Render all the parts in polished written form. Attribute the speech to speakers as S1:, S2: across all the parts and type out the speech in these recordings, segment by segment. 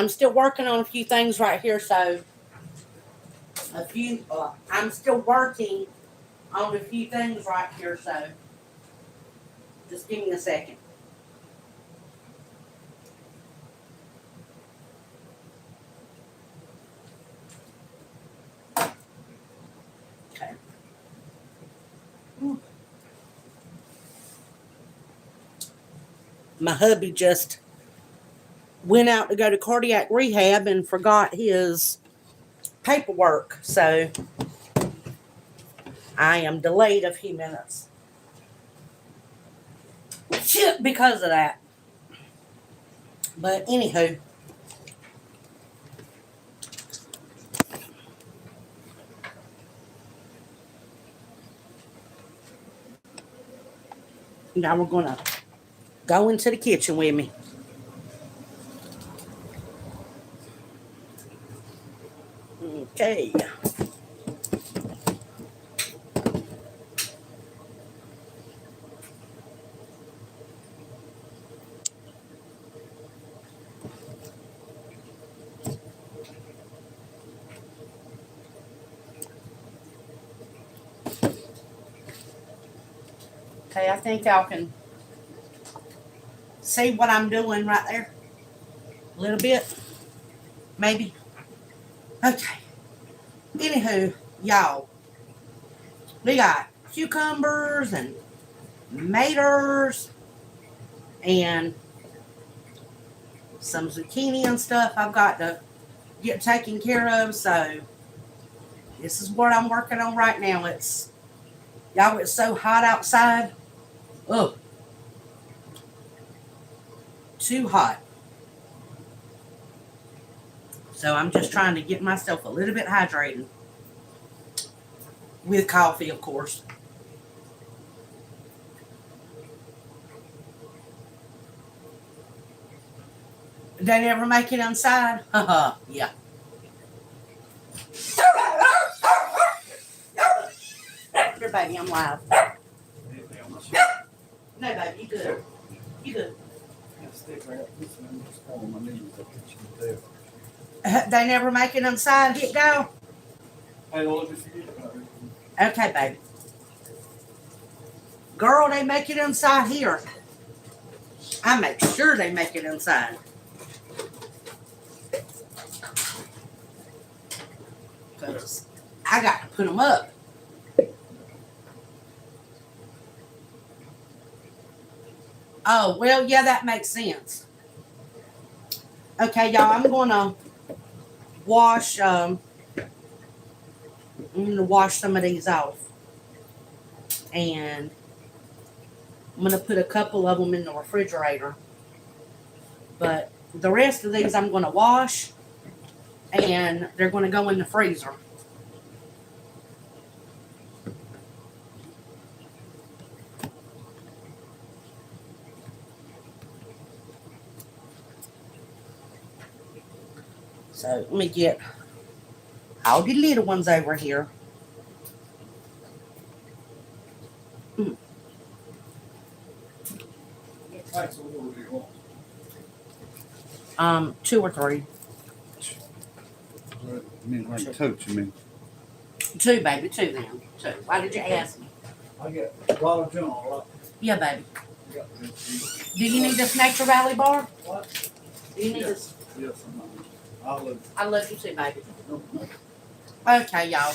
S1: I'm still working on a few things right here, so I'm still working on a few things right here, so just give me a second. Okay. My hubby just went out to go to cardiac rehab and forgot his paperwork, so I am delayed a few minutes because of that. But anywho, now we're gonna go into the kitchen with me. Okay. Okay, I think y'all can see what I'm doing right there. A little bit, maybe. Okay. Anywho, y'all, we got cucumbers and tomatoes and some zucchini and stuff I've got to get taken care of, so this is what I'm working on right now. It's so hot outside. Oh, too hot. So I'm just trying to get myself a little bit hydrated with coffee, of course. They never make it inside? Haha, yeah. Here, baby, I'm live. No, baby, you good. You good. They never make it inside. Hit go. Okay, baby. Girl, they make it inside here. I make sure they make it inside. Because I got to put them up. Oh, well, yeah, that makes sense. Okay, y'all, I'm going to wash some of these off. And I'm going to put a couple of them in the refrigerator. But the rest of these I'm going to wash. And they're going to go in the freezer. So let me get all the little ones over here.
S2: What types of water do you want?
S1: 2 or 3.
S2: You mean like totes, you mean?
S1: 2, baby, 2 now. 2. Why did you ask me?
S2: I get Dollar General, right?
S1: Yeah, baby.
S2: Yeah.
S1: Do you need this Nature Valley bar?
S2: What?
S1: Do you need this?
S2: Yes,
S1: I love you too, baby. Okay, y'all.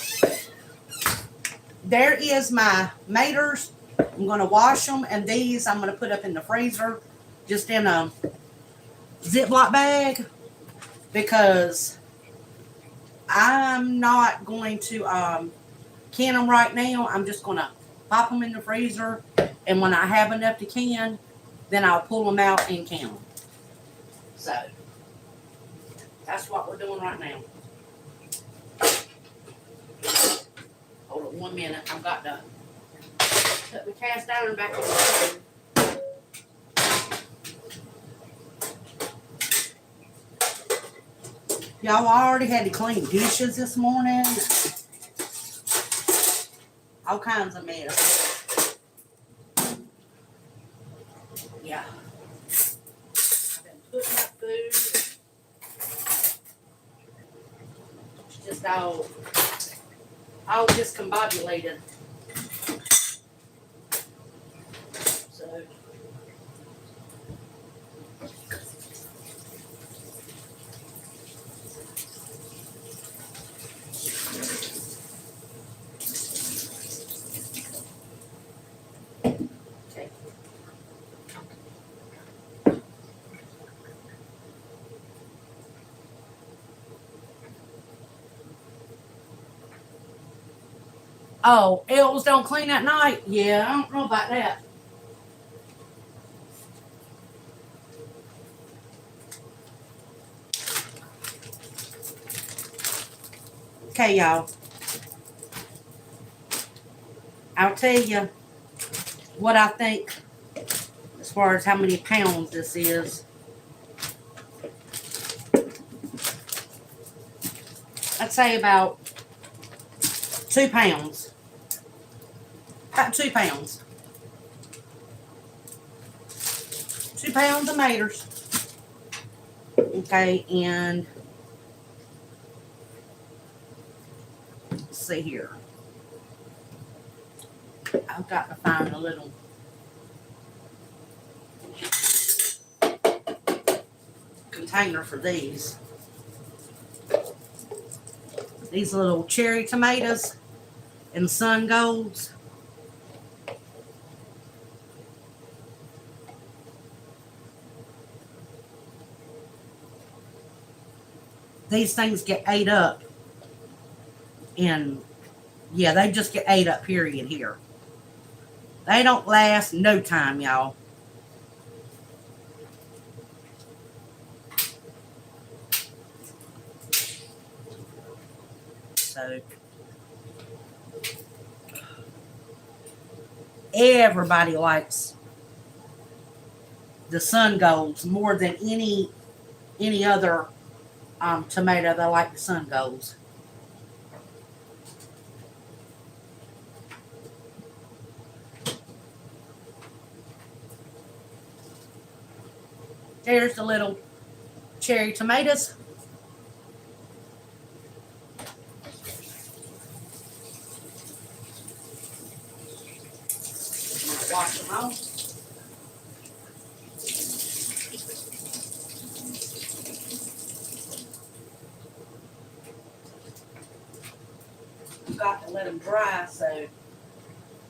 S1: There is my maters. I'm going to wash them, and these I'm going to put up in the freezer, just in a Ziploc bag, because I'm not going to can them right now. I'm just going to pop them in the freezer, and when I have enough to can, then I'll pull them out and can them. So that's what we're doing right now. Hold on 1 minute. I've got to put the cast iron back in the oven. Y'all, I already had to clean dishes this morning. All kinds of mess. Yeah. I've been putting up food. just all discombobulated. So okay. Oh, elves don't clean at night? Yeah, I don't know about that. Okay, y'all. I'll tell you what I think as far as how many pounds this is. I'd say about 2 pounds. About 2 pounds. 2 pounds of maters. Okay, and let's see here. I've got to find a little container for these. These little cherry tomatoes and sun golds. These things get ate up. And yeah, they just get ate up, period, here. They don't last no time, y'all. So everybody likes the sun golds more than any other tomato. They like the sun golds. There's the little cherry tomatoes. Wash them off. Got to let them dry, so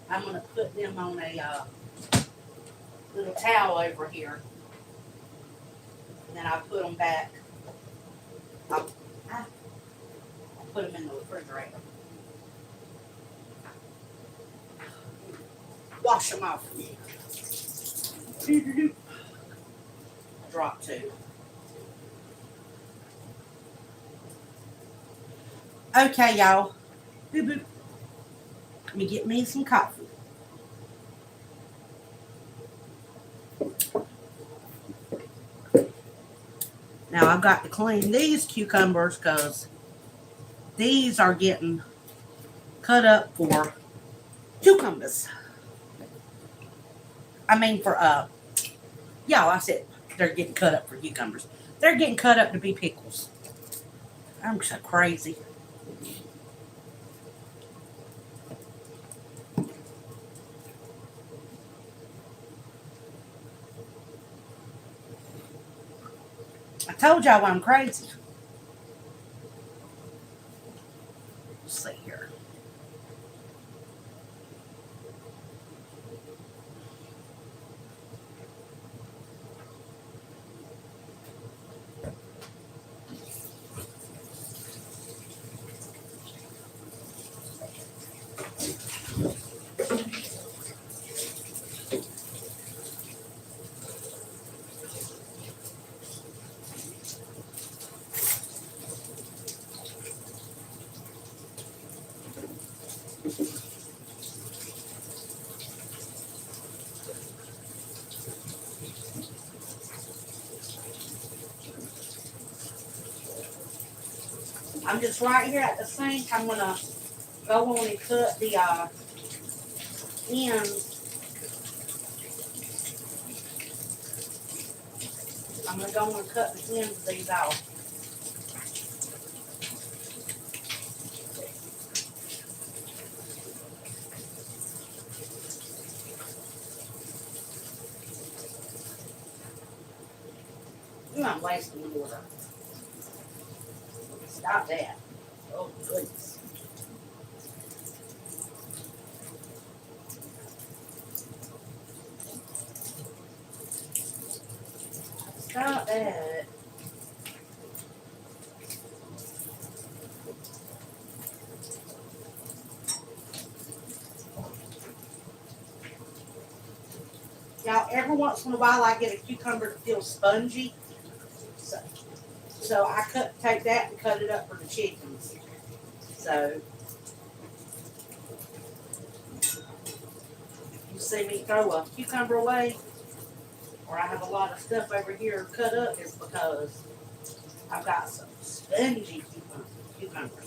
S1: I'm going to put them on a little towel over here. And then I'll put them back. I'll put them in the refrigerator. Wash them off. Drop 2. Okay, y'all. Boop, boop. Let me get me some coffee. Now I've got to clean these cucumbers because these are getting cut up for cucumbers. I mean for y'all, I said they're getting cut up for cucumbers. They're getting cut up to be pickles. I'm so crazy. I told y'all I'm crazy. Let's see here. I'm just right here at the sink. I'm gonna go on and cut the ends. I'm gonna go on and cut the ends of these off. I'm wasting water. Stop that. Oh, goodness. Stop that. Now, every once in a while, I get a cucumber that feels spongy. So I take that and cut it up for the chickens. So you see me throw a cucumber away, or I have a lot of stuff over here cut up, is because I've got some spongy cucumbers.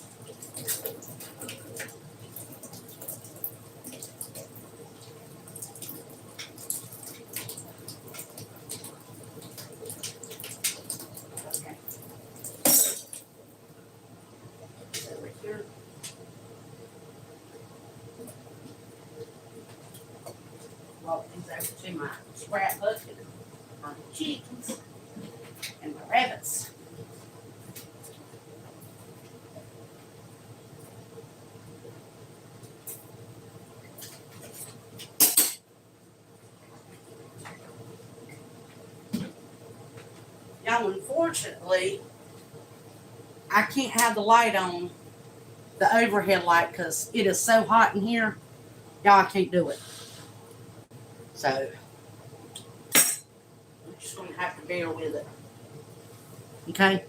S1: Okay. Over here. Walk these over to my scrap bucket for the chickens and the rabbits. Now, unfortunately, I can't have the light on, the overhead light, because it is so hot in here. Y'all, I can't do it. So, I'm just going to have to bear with it. Okay?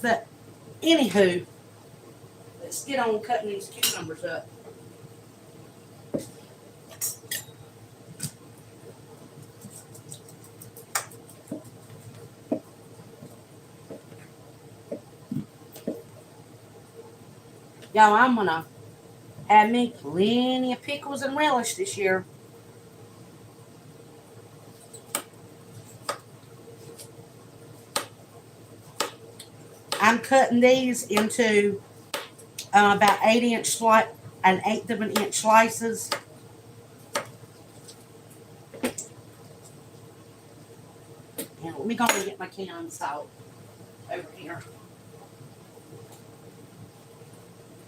S1: But, anywho, let's get on cutting these cucumbers up. Y'all, I'm going to have me plenty of pickles and relish this year. I'm cutting these into about 1/8 of an inch slices. And let me go and get my can of salt over here.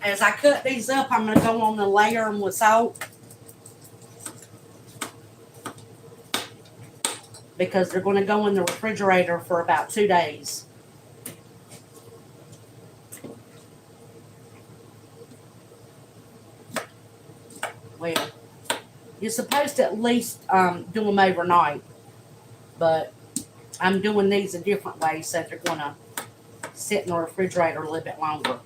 S1: As I cut these up, I'm going to go on and layer them with salt, because they're going to go in the refrigerator for about 2 days. Well, you're supposed to at least do them overnight, but I'm doing these a different way, so they're going to sit in the refrigerator a little bit longer.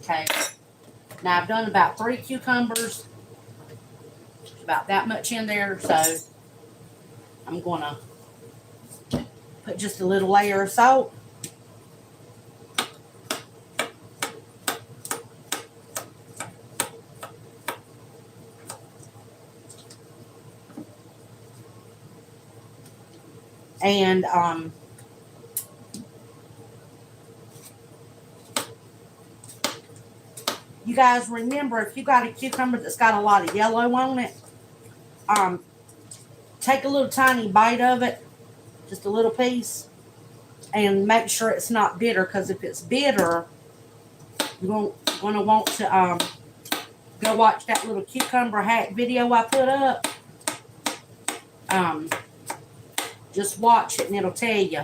S1: Okay, now I've done about 3 cucumbers, about that much in there, so I'm going to put just a little layer of salt. And you guys remember, if you got a cucumber that's got a lot of yellow on it, take a little tiny bite of it, just a little piece, and make sure it's not bitter, because if it's bitter, you're going to want to go watch that little cucumber hack video I put up. Just watch it and it'll tell you.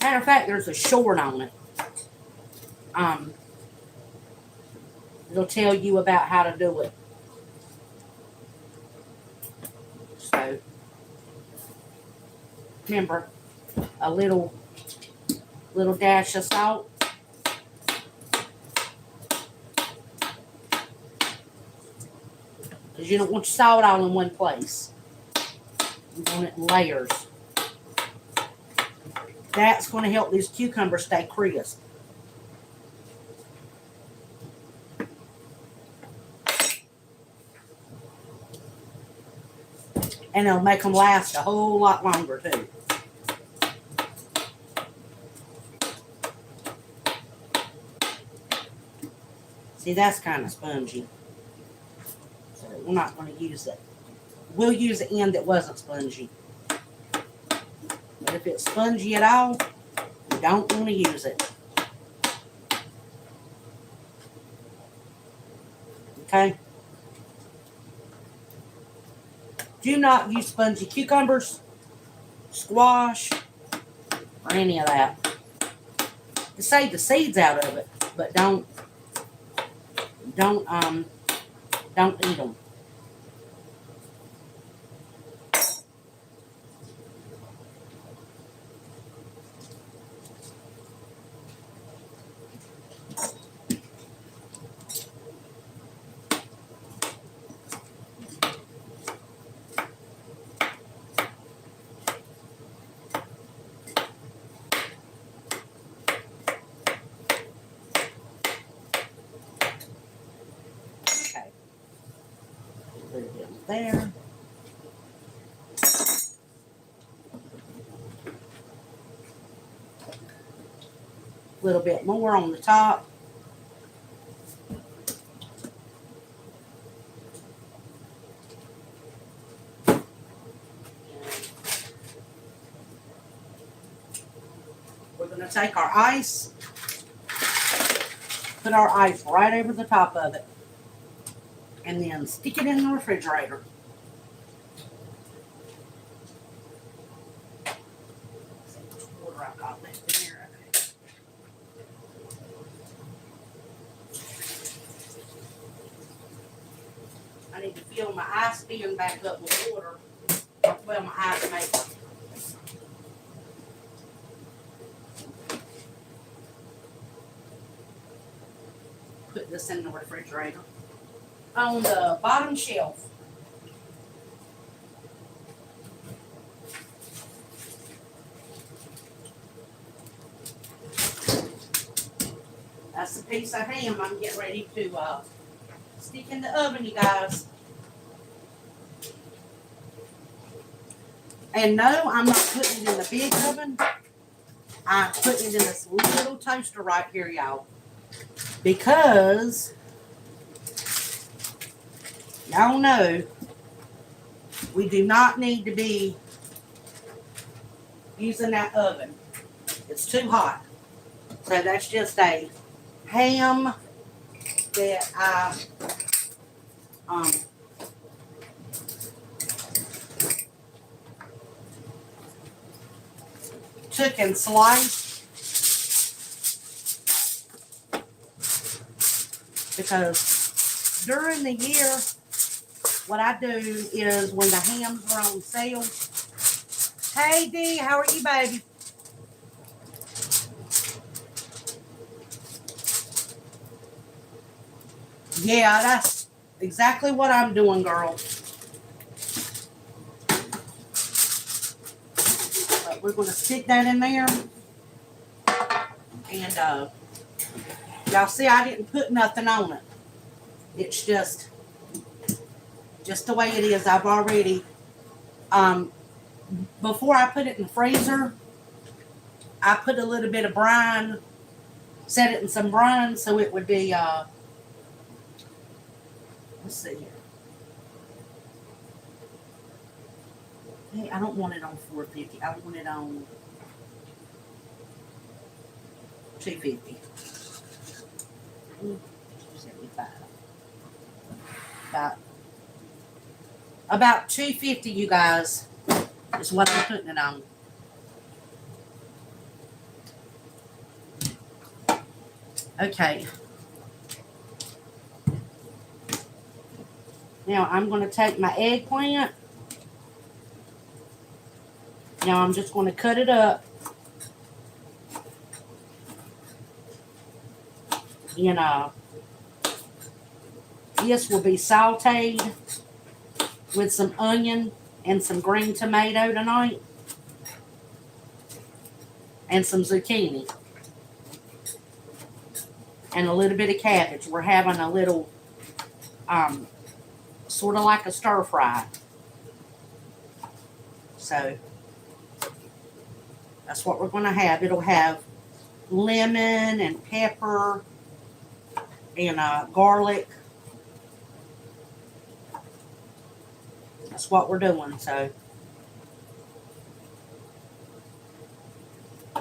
S1: Matter of fact, there's a short on it. It'll tell you about how to do it. So, remember, a little dash of salt. Because you don't want your salt all in one place. You want it in layers. That's going to help these cucumbers stay crisp. And it'll make them last a whole lot longer too. See, that's kind of spongy. So we're not going to use it. We'll use the end that wasn't spongy. But if it's spongy at all, we don't want to use it. Okay? Do not use spongy cucumbers, squash, or any of that. To save the seeds out of it, but don't eat them. Okay. Put it in there. A little bit more on the top. We're going to take our ice, put our ice right over the top of it, and then stick it in the refrigerator. See which water I got left in there. I need to fill my ice bin back up with water. Well, my ice maker. Put this in the refrigerator. On the bottom shelf. That's a piece of ham I'm getting ready to stick in the oven, you guys. And no, I'm not putting it in the big oven. I'm putting it in this little toaster right here, y'all. Because y'all know we do not need to be using that oven. It's too hot. So that's just a ham that I took and sliced. Because during the year, what I do is when the hams are on sale. Hey Dee, how are you, baby? Yeah, that's exactly what I'm doing, girl. But we're going to stick that in there. And y'all see I didn't put nothing on it. It's just the way it is. I've already, before I put it in the freezer, I put a little bit of brine, set it in some brine so it would be, let's see here. Hey, I don't want it on 450. I want it on 250. 75. About 250, you guys, is what I'm putting it on. Okay. Now I'm going to take my eggplant. Now I'm just going to cut it up. And this will be sauteed with some onion and some green tomato tonight. And some zucchini. And a little bit of cabbage. We're having a little, sort of like a stir fry. So, that's what we're going to have. It'll have lemon and pepper and garlic. That's what we're doing. So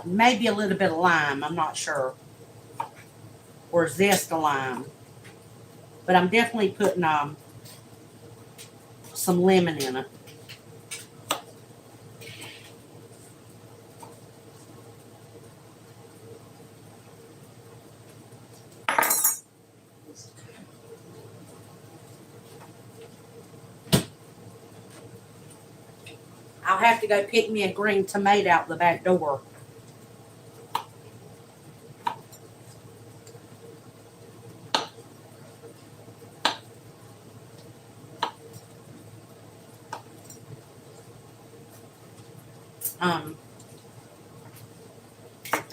S1: maybe a little bit of lime. I'm not sure. Or zest of lime. But I'm definitely putting some lemon in it. I'll have to go pick me a green tomato out the back door.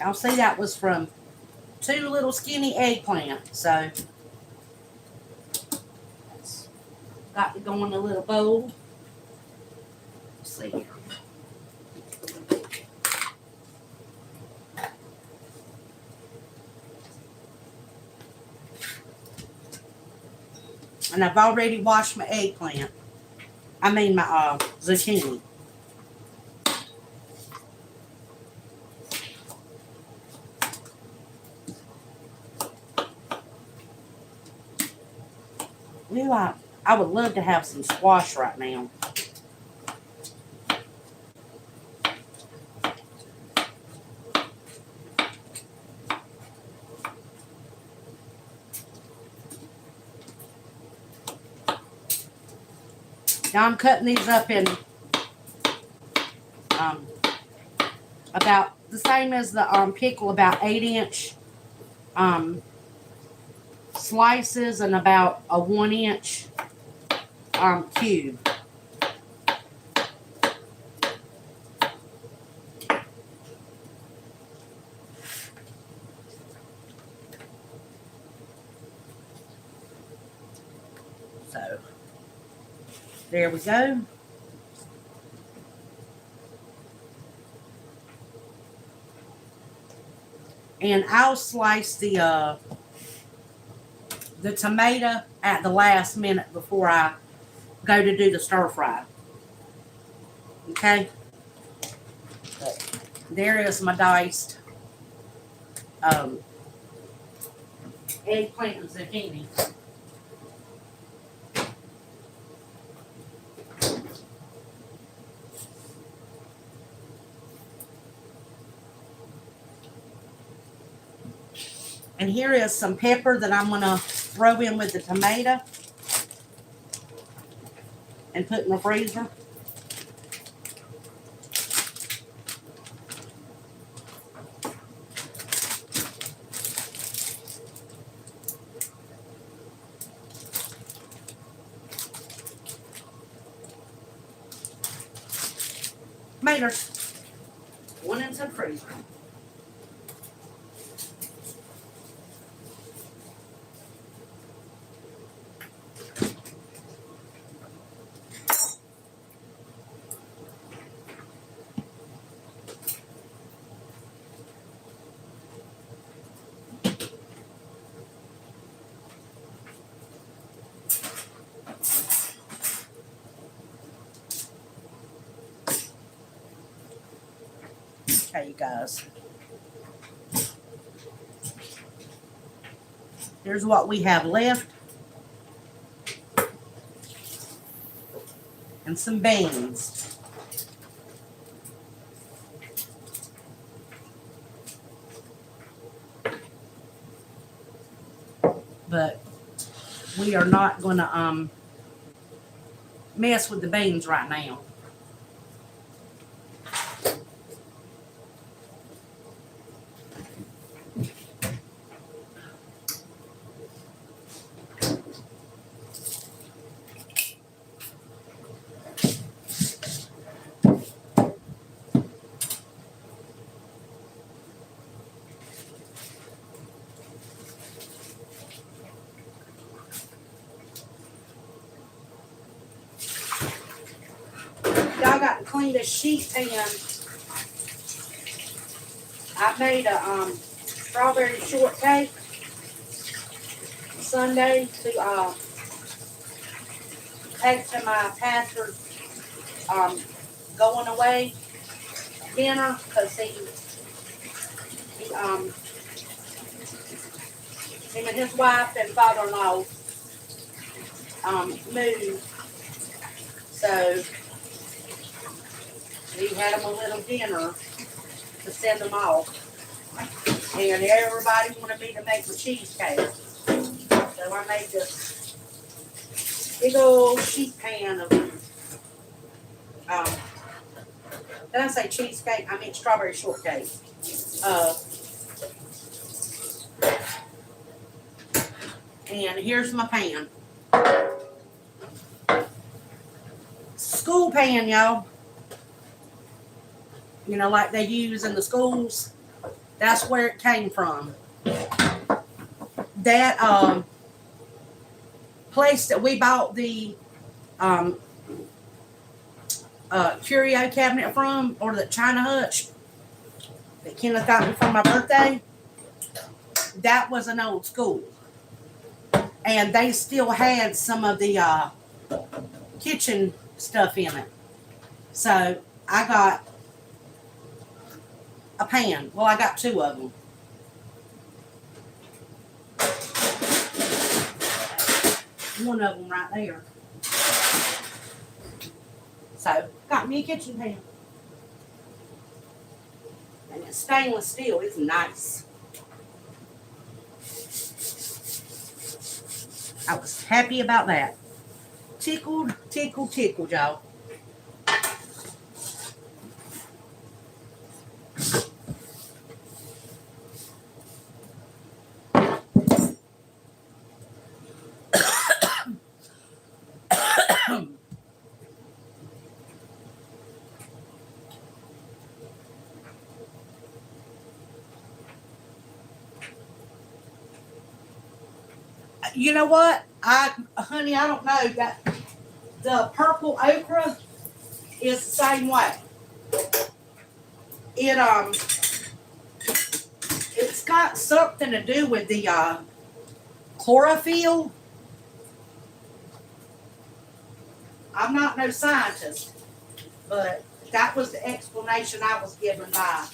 S1: I'll see that was from 2 little skinny eggplants. So got to go in a little bowl. Let's see here. And I've already washed my eggplant. I mean my zucchini. Ooh, I would love to have some squash right now. Now I'm cutting these up in about the same as the pickle, about 8-inch slices and about a 1-inch cube. So there we go. And I'll slice the tomato at the last minute before I go to do the stir fry. Okay. But there is my diced eggplant and zucchini. And here is some pepper that I'm going to throw in with the tomato and put in the freezer. Tomatoes. One into the freezer. Okay, you guys. Here's what we have left. And some beans. But we are not going to mess with the beans right now. Y'all got to clean the sheet pan. I made a strawberry shortcake. Sunday to take to my pastor's going away dinner because him and his wife and father-in-law moved. So he had them a little dinner to send them off. And everybody wanted me to make my cheesecake. So I made this big old sheet pan of, did I say cheesecake? I mean strawberry shortcake. And here's my pan. School pan, y'all. You know, like they use in the schools. That's where it came from. That place that we bought the curio cabinet from, or the China Hutch that Kenneth got me for my birthday, that was an old school. And they still had some of the kitchen stuff in it. So I got a pan. Well, I got two of them. One of them right there. So, got me a kitchen pan. And it's stainless steel. It's nice. I was happy about that. Tickled, y'all. You know what? Honey, I don't know. That the purple okra is the same way. It's got something to do with the chlorophyll. I'm not no scientist, but that was the explanation I was given by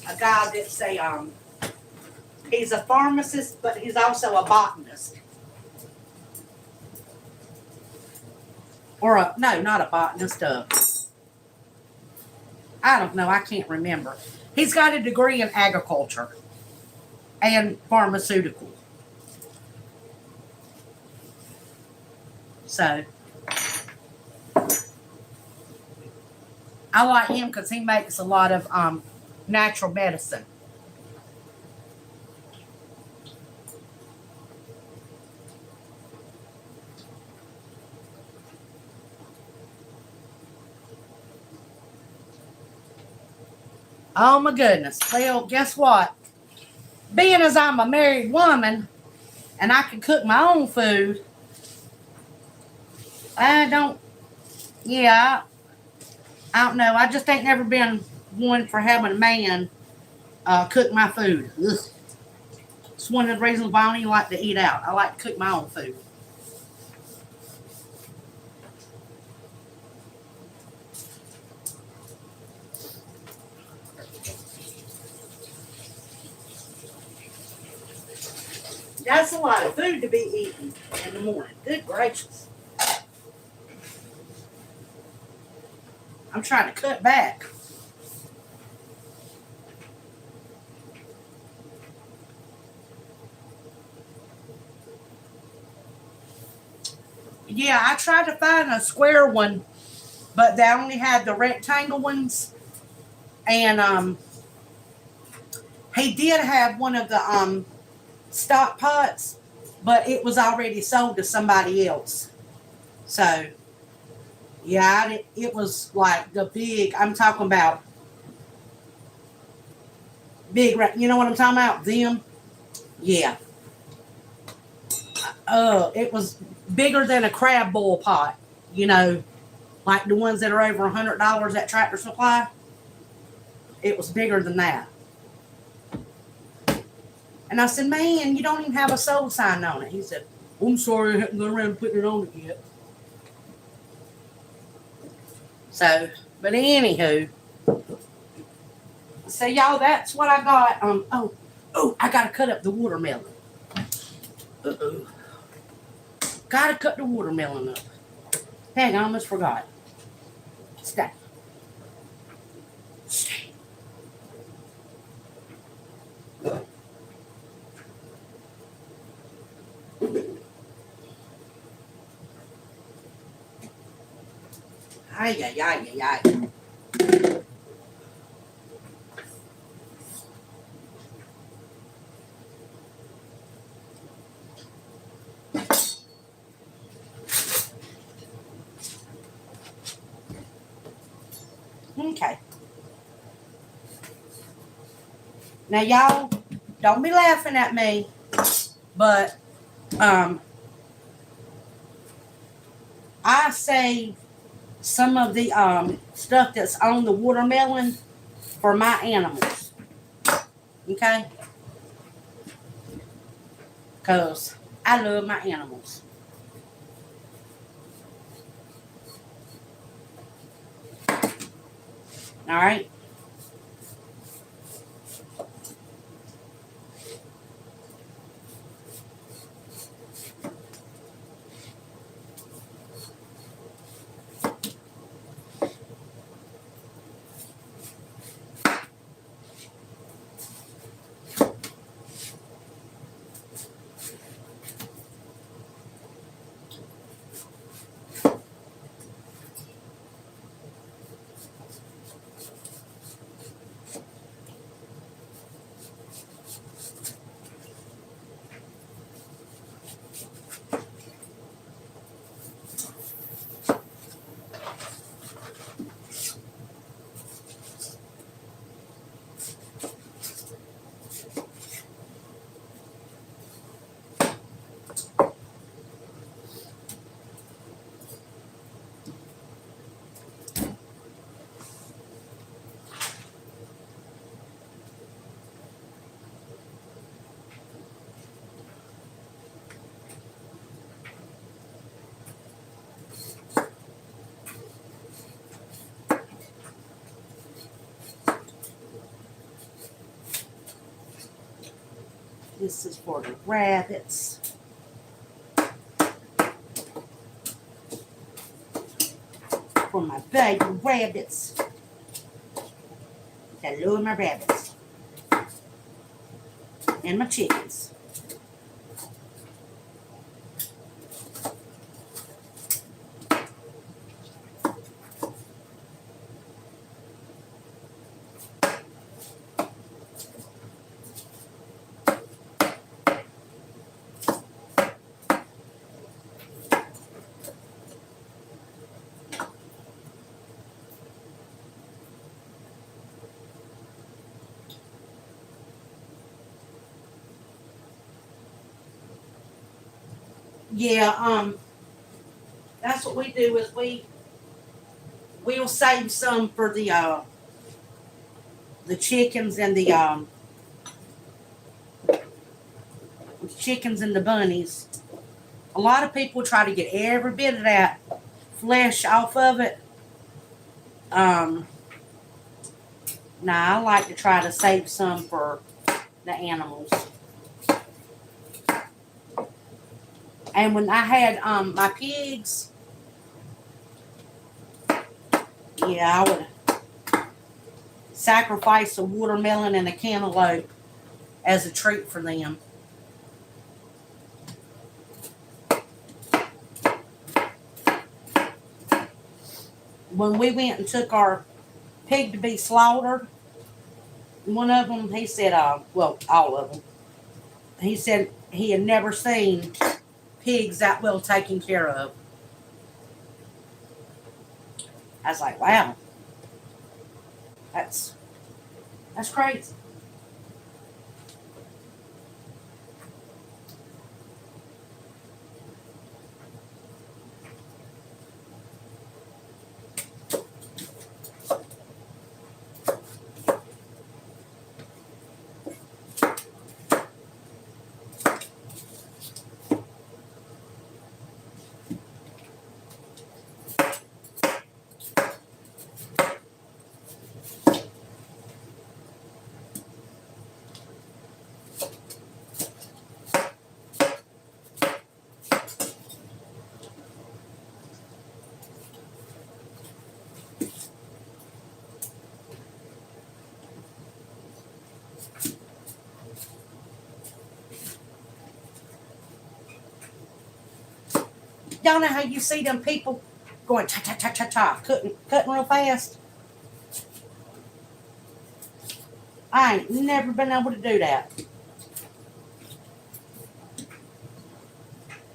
S1: a guy that's he's a pharmacist, but he's also a botanist. Or no, not a botanist. I don't know. I can't remember. He's got a degree in agriculture and pharmaceutical. So I like him because he makes a lot of natural medicine. Oh my goodness. Well, guess what? Being as I'm a married woman and I can cook my own food, I don't know. I just ain't never been one for having a man cook my food. Ugh. It's one of the reasons why I don't even like to eat out. I like to cook my own food. That's a lot of food to be eating in the morning. Good gracious. I'm trying to cut back. Yeah, I tried to find a square one, but they only had the rectangle ones. And he did have one of the stock pots, but it was already sold to somebody else. So, yeah, it was like the big, I'm talking about big, you know what I'm talking about? Them? Yeah. It was bigger than a crab boil pot, you know, like the ones that are over $100 at Tractor Supply. It was bigger than that. And I said, man, you don't even have a sold sign on it. He said, I'm sorry, I haven't gone around and putting it on it yet. So, but anywho, so y'all, that's what I got. Oh, I gotta cut up the watermelon. Uh-oh. Gotta cut the watermelon up. Dang, I almost forgot. Stay. Stay. Ay, ay, ay, ay, ay. Okay. Now, y'all, don't be laughing at me, but I save some of the stuff that's on the watermelon for my animals. Okay? Because I love my animals. All right? This is for the rabbits. For my baby rabbits. I love my rabbits. And my chickens. Yeah, that's what we do is we'll save some for the chickens and the chickens and the bunnies. A lot of people try to get every bit of that flesh off of it. Now I like to try to save some for the animals. And when I had my pigs, yeah, I would sacrifice a watermelon and a cantaloupe as a treat for them. When we went and took our pig to be slaughtered, one of them, he said, well, all of them, he said he had never seen pigs that well taken care of. I was like, wow, that's crazy. Y'all know how you see them people going cha cha cha cha cha, cutting real fast? I ain't never been able to do that.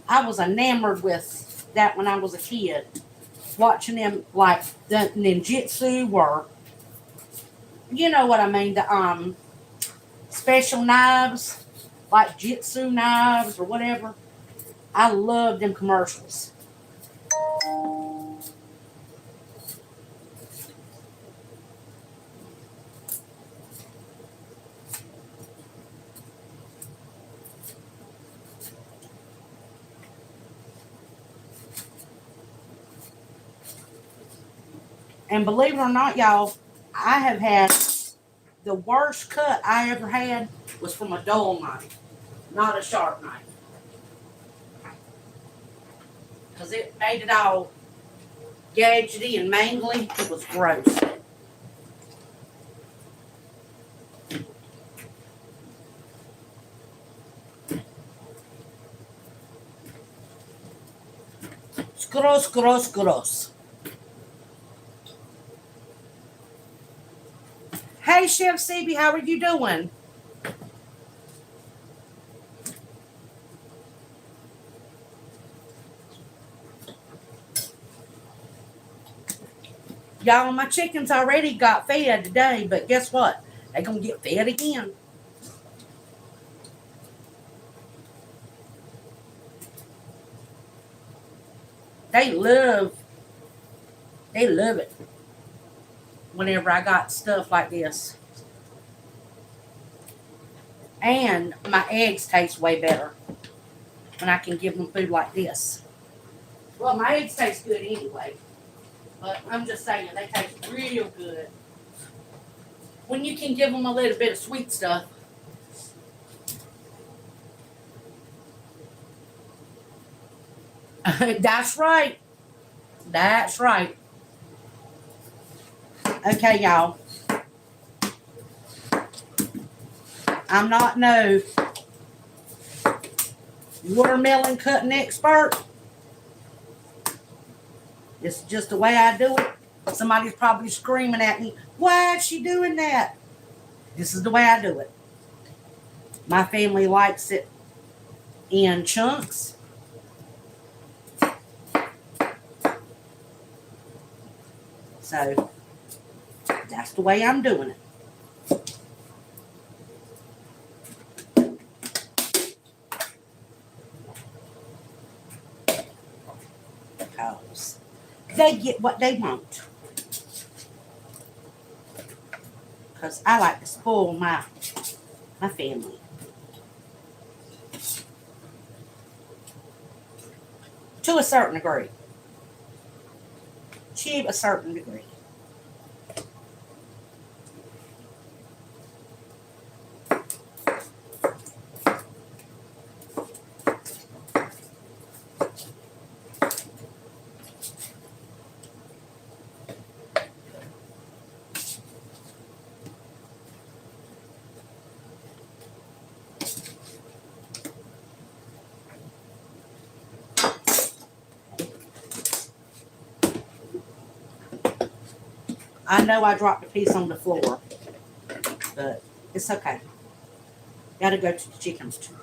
S1: I was enamored with that when I was a kid. Watching them like the ninjutsu or you know what I mean, the special knives, like jitsu knives or whatever. I love them commercials. And believe it or not, y'all, I have had the worst cut I ever had was from a dull knife, not a sharp knife. Because it made it all gadgety and mangly. It was gross. It's gross, gross, gross. Hey, Chef CB, how are you doing? Y'all, my chickens already got fed today, but guess what? They're going to get fed again. They love it whenever I got stuff like this. And my eggs taste way better when I can give them food like this. Well, my eggs taste good anyway. But I'm just saying, they taste real good. When you can give them a little bit of sweet stuff. That's right. That's right. Okay, y'all. I'm not no watermelon cutting expert. It's just the way I do it. Somebody's probably screaming at me, why is she doing that? This is the way I do it. My family likes it in chunks. So that's the way I'm doing it. Because they get what they want. Because I like to spoil my family. To a certain degree. To a certain degree. I know I dropped a piece on the floor, but it's okay. Gotta go to the chickens too.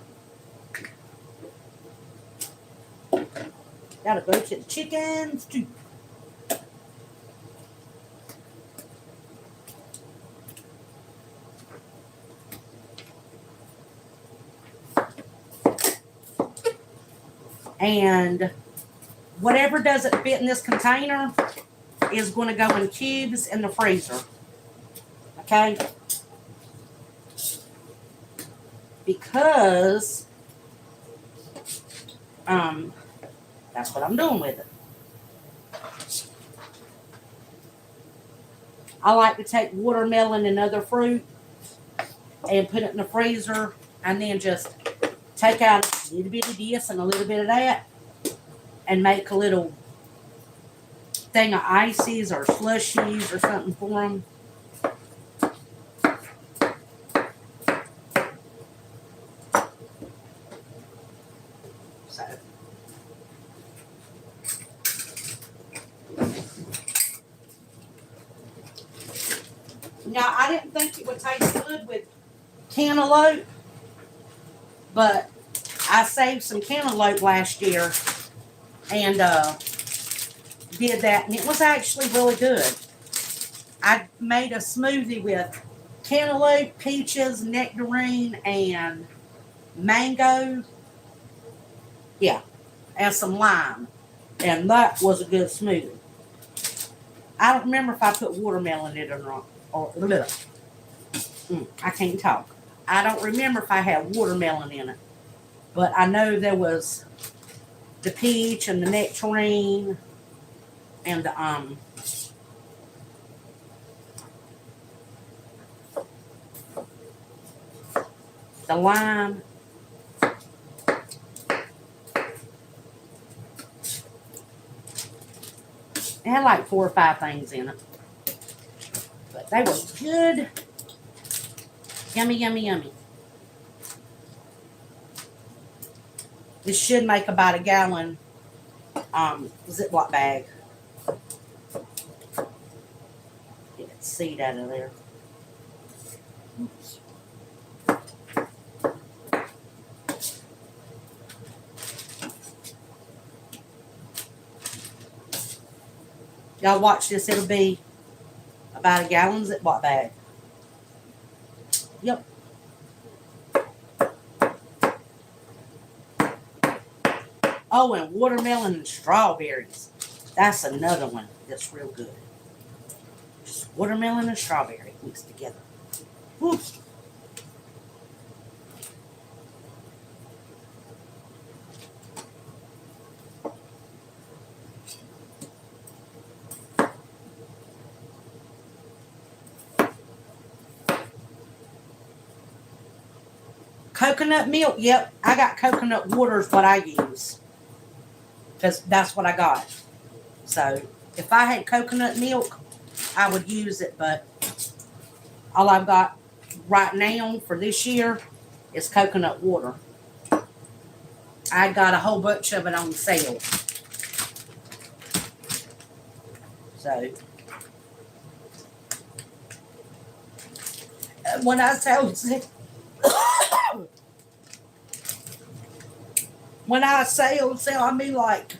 S1: Gotta go to the chickens too. And whatever doesn't fit in this container is going to go in cubes in the freezer. Okay? Because that's what I'm doing with it. I like to take watermelon and other fruit and put it in the freezer and then just take out a little bit of this and a little bit of that and make a little thing of ices or slushies or something for them. So Now, I didn't think it would taste good with cantaloupe, but I saved some cantaloupe last year and did that, and it was actually really good. I made a smoothie with cantaloupe, peaches, nectarine, and mango. Yeah, and some lime. And that was a good smoothie. I don't remember if I put watermelon in it or not. Or look, I can't talk. I don't remember if I had watermelon in it. But I know there was the peach and the nectarine and the lime. It had like 4 or 5 things in it. But they were good. Yummy, yummy, yummy. This should make about a gallon Ziploc bag. Get that seed out of there. Oops. Y'all watch this. It'll be about a gallon Ziploc bag. Yep. Oh, and watermelon and strawberries. That's another one that's real good. Just watermelon and strawberry mixed together. Whoops. Coconut milk. Yep, I got coconut water is what I use. Because that's what I got. So, if I had coconut milk, I would use it. But all I've got right now for this year is coconut water. I got a whole bunch of it on sale. So, when I sell, when I sell, I mean like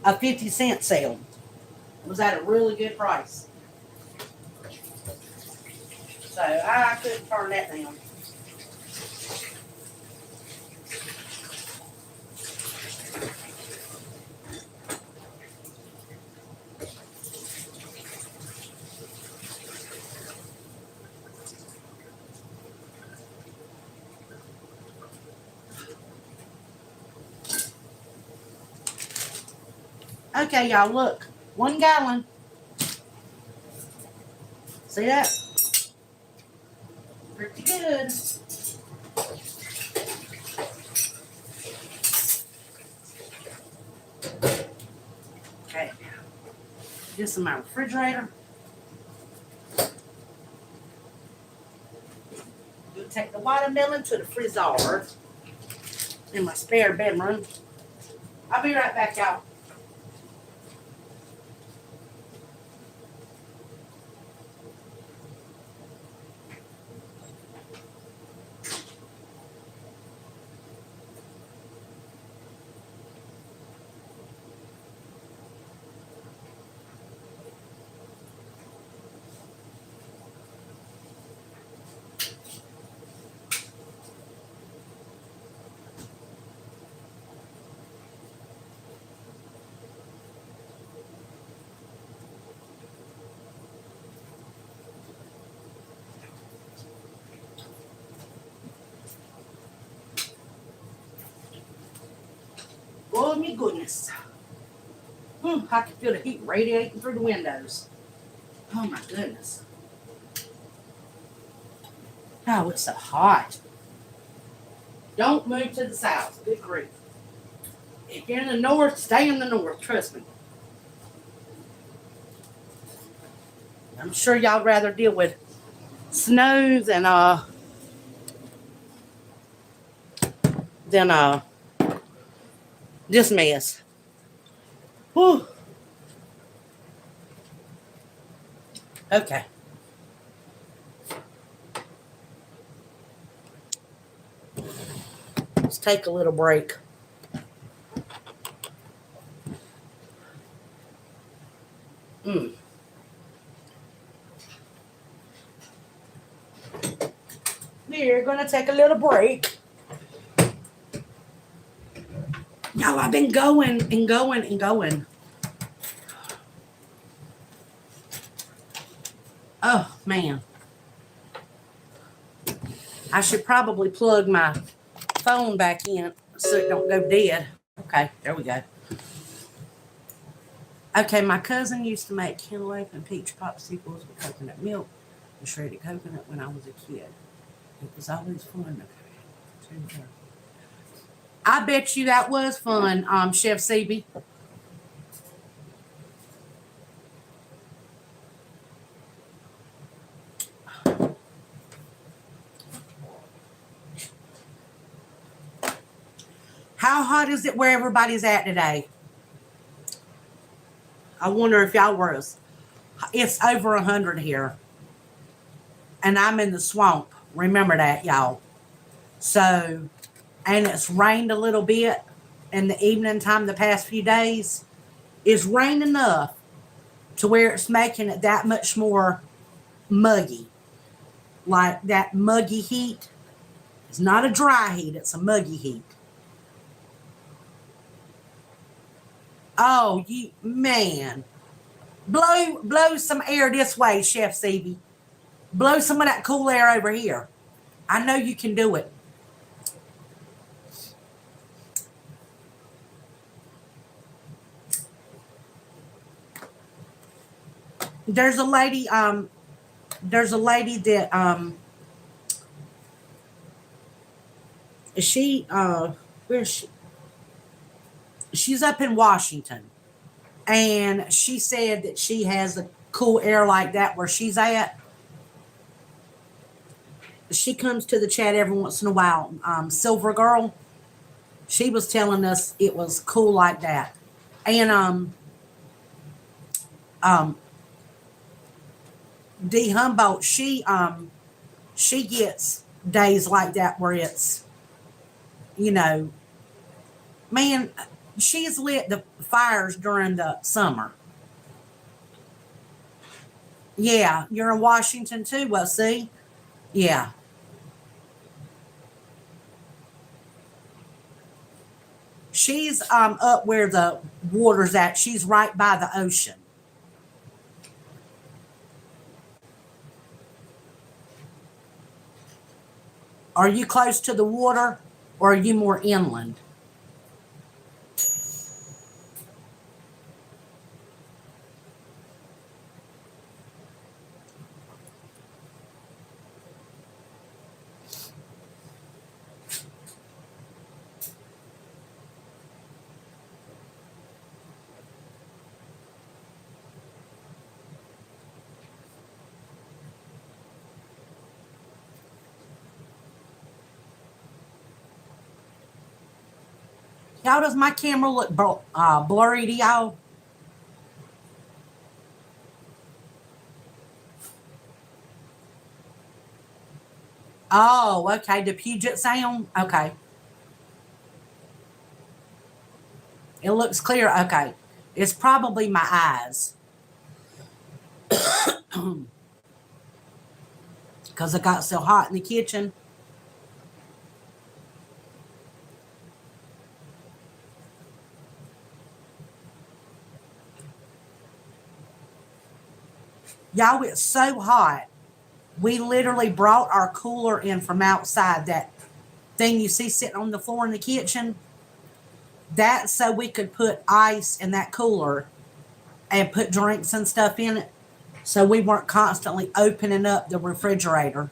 S1: a 50-cent sale. It was at a really good price. So I couldn't turn that down. Okay, y'all, look. 1 gallon. See that? Pretty good. Okay. This in my refrigerator. We'll take the watermelon to the freezer in my spare bedroom. I'll be right back, y'all. Oh my goodness. I can feel the heat radiating through the windows. Oh my goodness. Oh, it's so hot. Don't move to the south. Good grief. If you're in the north, stay in the north. Trust me. I'm sure y'all rather deal with snow than this mess. Whew. Okay. Let's take a little break. We're gonna take a little break. Y'all, I've been going and going and going. Oh man. I should probably plug my phone back in so it don't go dead. Okay, there we go. Okay, my cousin used to make cantaloupe and peach popsicles with coconut milk and shredded coconut when I was a kid. It was always fun. I bet you that was fun, Chef CB. How hot is it where everybody's at today? I wonder if y'all were. It's over 100 here. And I'm in the swamp. Remember that, y'all. So, and it's rained a little bit in the evening time the past few days. It's rained enough to where it's making it that much more muggy. Like that muggy heat. It's not a dry heat, it's a muggy heat. Oh, you man. Blow some air this way, Chef CB. Blow some of that cool air over here. I know you can do it. There's a lady that she where's she? She's up in Washington. And she said that she has a cool air like that where she's at. She comes to the chat every once in a while. Silver Girl, she was telling us it was cool like that. And um, D Humboldt, she gets days like that where it's, you know, man, she's lit the fires during the summer. Yeah, you're in Washington too. Well, see, yeah. She's up where the water's at. She's right by the ocean. Are you close to the water or are you more inland? How does my camera look blurry to y'all? Oh, okay. The Puget Sound. Okay. It looks clear. Okay. It's probably my eyes. Because it got so hot in the kitchen. Y'all, it's so hot. We literally brought our cooler in from outside. That thing you see sitting on the floor in the kitchen. That's so we could put ice in that cooler and put drinks and stuff in it. So we weren't constantly opening up the refrigerator.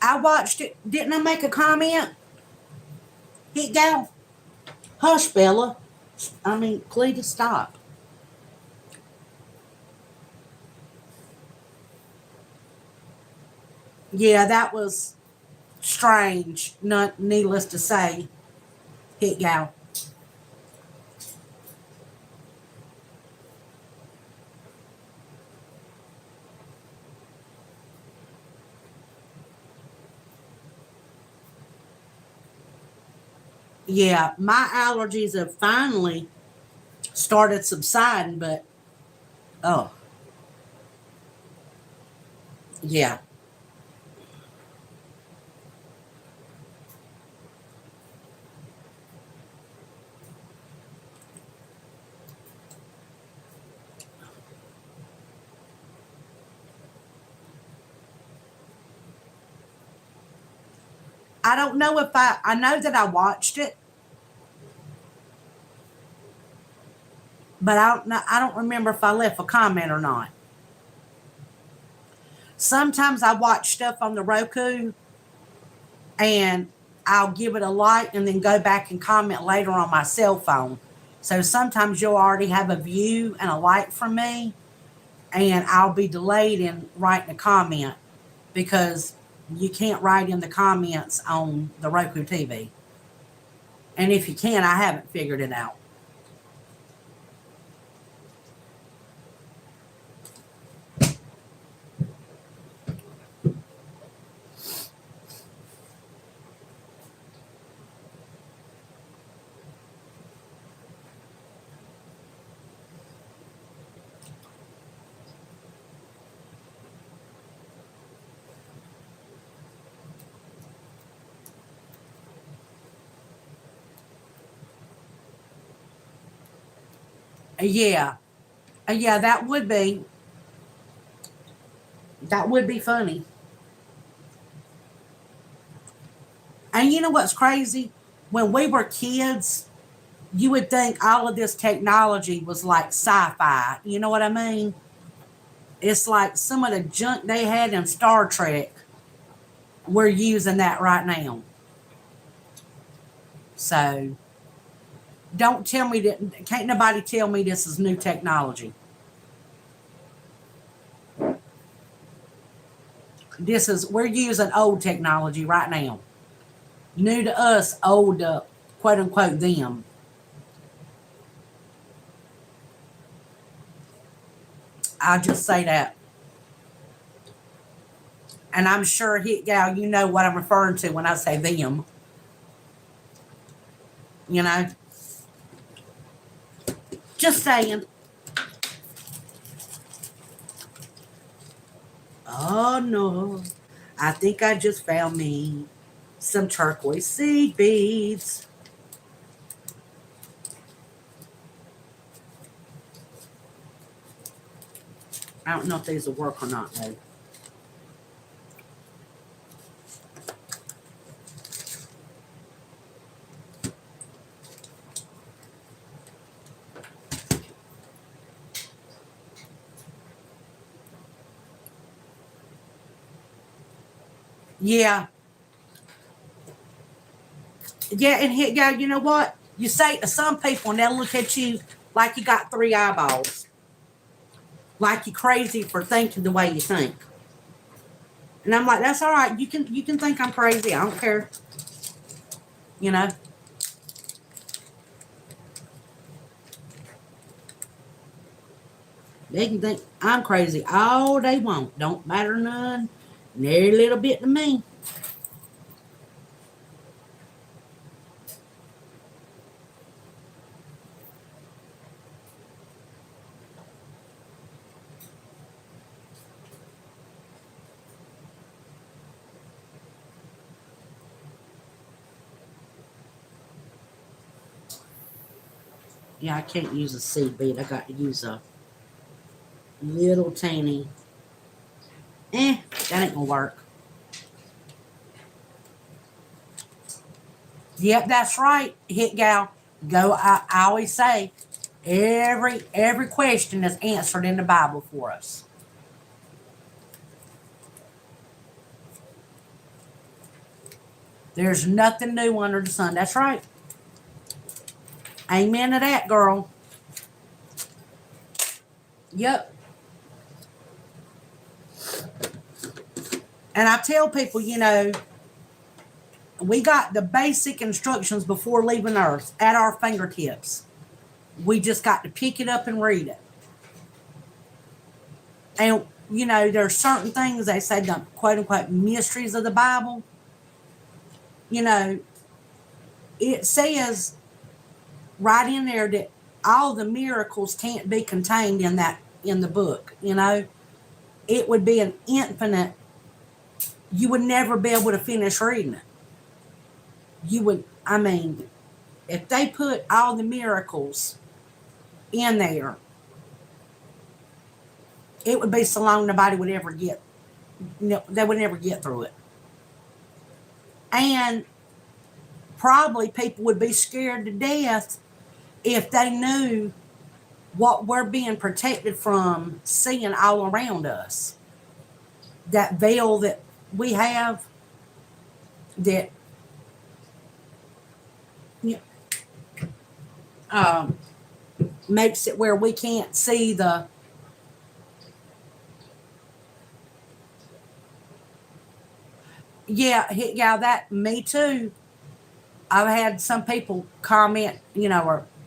S1: I watched it. Didn't I make a comment? Hit gal. Hush, Bella. I mean, Cleta, stop. Yeah, that was strange. Not needless to say. Hit gal. Yeah, my allergies have finally started subsiding, but oh, yeah. I don't know if I know that I watched it, but I don't remember if I left a comment or not. Sometimes I watch stuff on the Roku and I'll give it a like and then go back and comment later on my cell phone. So sometimes you'll already have a view and a like from me, and I'll be delayed in writing a comment because you can't write in the comments on the Roku TV. And if you can, I haven't figured it out. Yeah. Yeah, that would be funny. And you know what's crazy? When we were kids, you would think all of this technology was like sci-fi. You know what I mean? It's like some of the junk they had in Star Trek. We're using that right now. So don't tell me that. Can't nobody tell me this is new technology. We're using old technology right now. New to us, old to quote unquote them. I'll just say that. And I'm sure, Hit Gal, you know what I'm referring to when I say them. You know, just saying. Oh no, I think I just found me some turquoise seed beads. I don't know if these will work or not though. Yeah, yeah, and Hit Gal, you know what? You say to some people and they'll look at you like you got three eyeballs, like you're crazy for thinking the way you think. And I'm like, that's all right. You can think I'm crazy. I don't care. You know. They can think I'm crazy all they want. Don't matter none. Nary little bit to me. Yeah, I can't use a seed bead. I got to use a little tiny. That ain't gonna work. Yep, that's right, Hit Gal. Go. I always say every question is answered in the Bible for us. There's nothing new under the sun. That's right. Amen to that, girl. Yep. And I tell people, we got the basic instructions before leaving Earth at our fingertips. We just got to pick it up and read it. And, there's certain things they say, the quote unquote mysteries of the Bible. It says right in there that all the miracles can't be contained in the book. It would be an infinite, you would never be able to finish reading it. If they put all the miracles in there, it would be so long nobody would ever they would never get through it. And probably people would be scared to death if they knew what we're being protected from seeing all around us. That veil that we have that makes it where we can't see the that me too. I've had some people comment,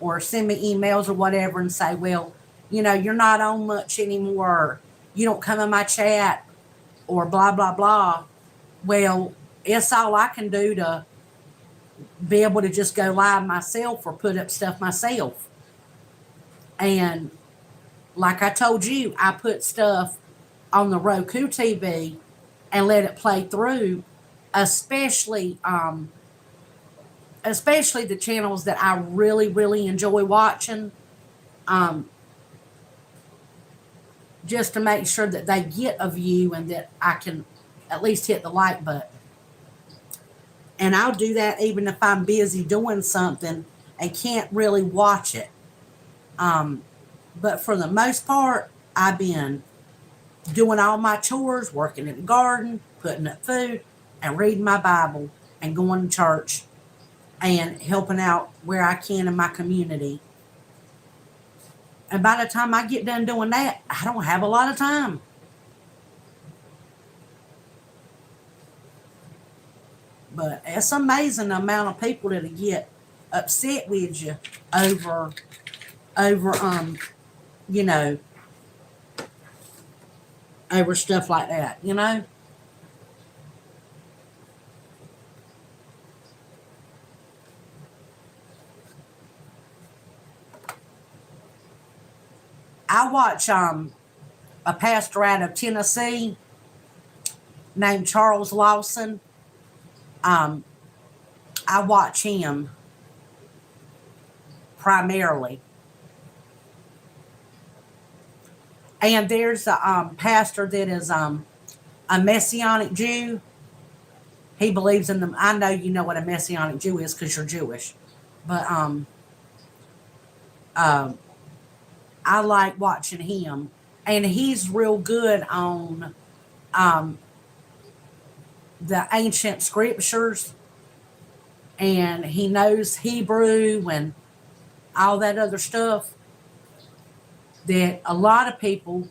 S1: or send me emails or whatever and say, well, you're not on much anymore, or you don't come in my chat, or blah, blah, blah. Well, it's all I can do to be able to just go live myself or put up stuff myself. And like I told you, I put stuff on the Roku TV and let it play through, especially the channels that I really, really enjoy watching, just to make sure that they get a view and that I can at least hit the like button. And I'll do that even if I'm busy doing something and can't really watch it. But for the most part, I've been doing all my chores, working in the garden, putting up food, and reading my Bible, and going to church, and helping out where I can in my community. And by the time I get done doing that, I don't have a lot of time. But it's amazing the amount of people that get upset with you over over stuff like that, I watch a pastor out of Tennessee named Charles Lawson. I watch him primarily. And there's a pastor that is a Messianic Jew. He believes in them. I know you know what a Messianic Jew is because you're Jewish. But I like watching him. And he's real good on the ancient scriptures. And he knows Hebrew and all that other stuff that a lot of people,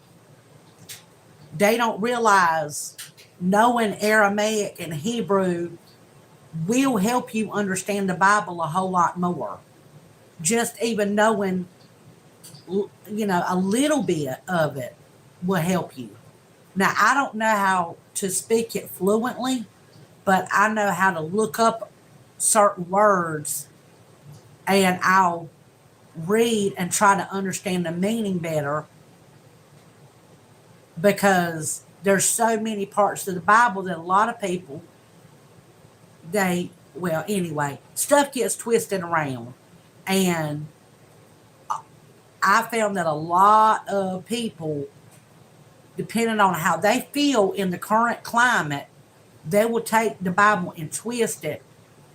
S1: they don't realize knowing Aramaic and Hebrew will help you understand the Bible a whole lot more. Just even knowing, a little bit of it will help you. Now, I don't know how to speak it fluently, but I know how to look up certain words, and I'll read and try to understand the meaning better, because there's so many parts of the Bible that a lot of people, stuff gets twisted around. And I found that a lot of people, depending on how they feel in the current climate, they will take the Bible and twist it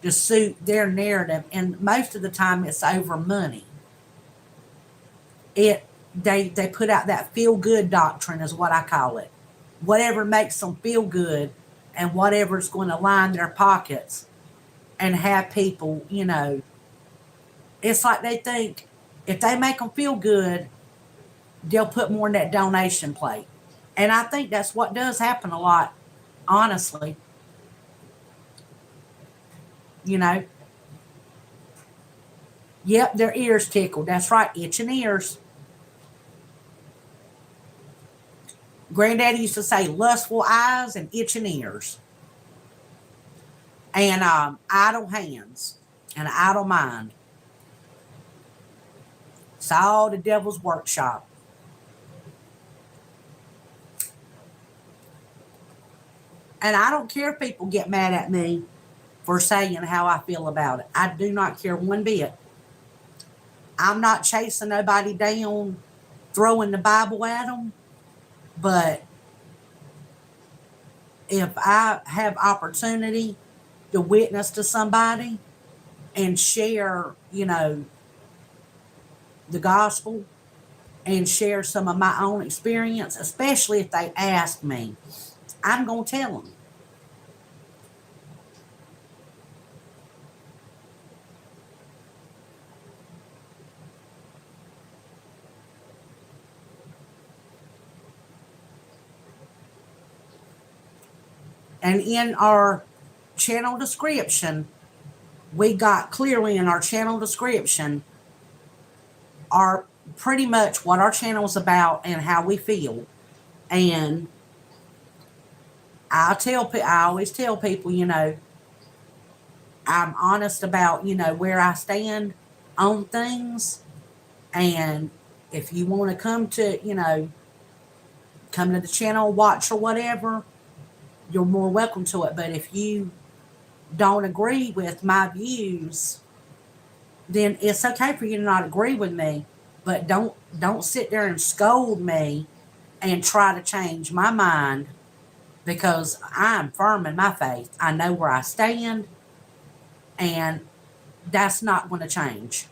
S1: to suit their narrative. And most of the time it's over money. They put out that feel-good doctrine is what I call it. Whatever makes them feel good and whatever's going to line their pockets, and have people, it's like they think if they make them feel good, they'll put more in that donation plate. And I think that's what does happen a lot, honestly. You know, yep, their ears tickled. That's right, itching ears. Granddaddy used to say lustful eyes and itching ears. And idle hands and idle mind. It's all the devil's workshop. And I don't care if people get mad at me for saying how I feel about it. I do not care one bit. I'm not chasing nobody down, throwing the Bible at them. But if I have opportunity to witness to somebody and share, the gospel and share some of my own experience, especially if they ask me, I'm going to tell them. And in our channel description, we got clearly in our channel description our pretty much what our channel is about and how we feel. And I always tell people, I'm honest about, where I stand on things. And if you want to come to the channel, watch or whatever, you're more welcome to it. But if you don't agree with my views, then it's okay for you to not agree with me. But don't sit there and scold me and try to change my mind, because I'm firm in my faith. I know where I stand, and that's not going to change.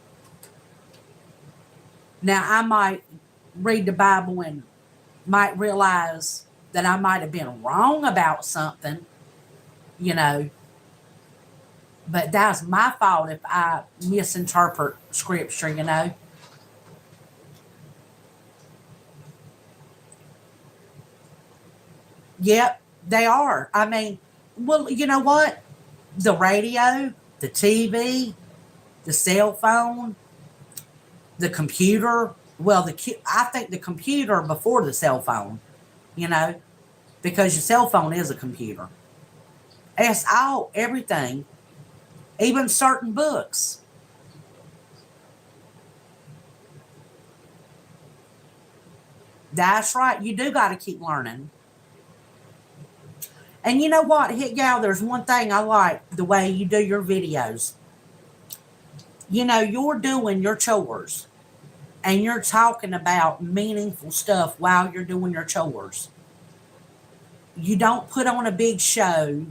S1: Now, I might read the Bible and might realize that I might have been wrong about something, but that's my fault if I misinterpret scripture. Yep, they are. I mean, well, you know what? The radio, the TV, the cell phone, the computer. Well, I think the computer before the cell phone, because your cell phone is a computer. It's all, everything, even certain books. That's right. You do got to keep learning. And you know what, Hit Gal, there's one thing I like the way you do your videos. You're doing your chores and you're talking about meaningful stuff while you're doing your chores. You don't put on a big show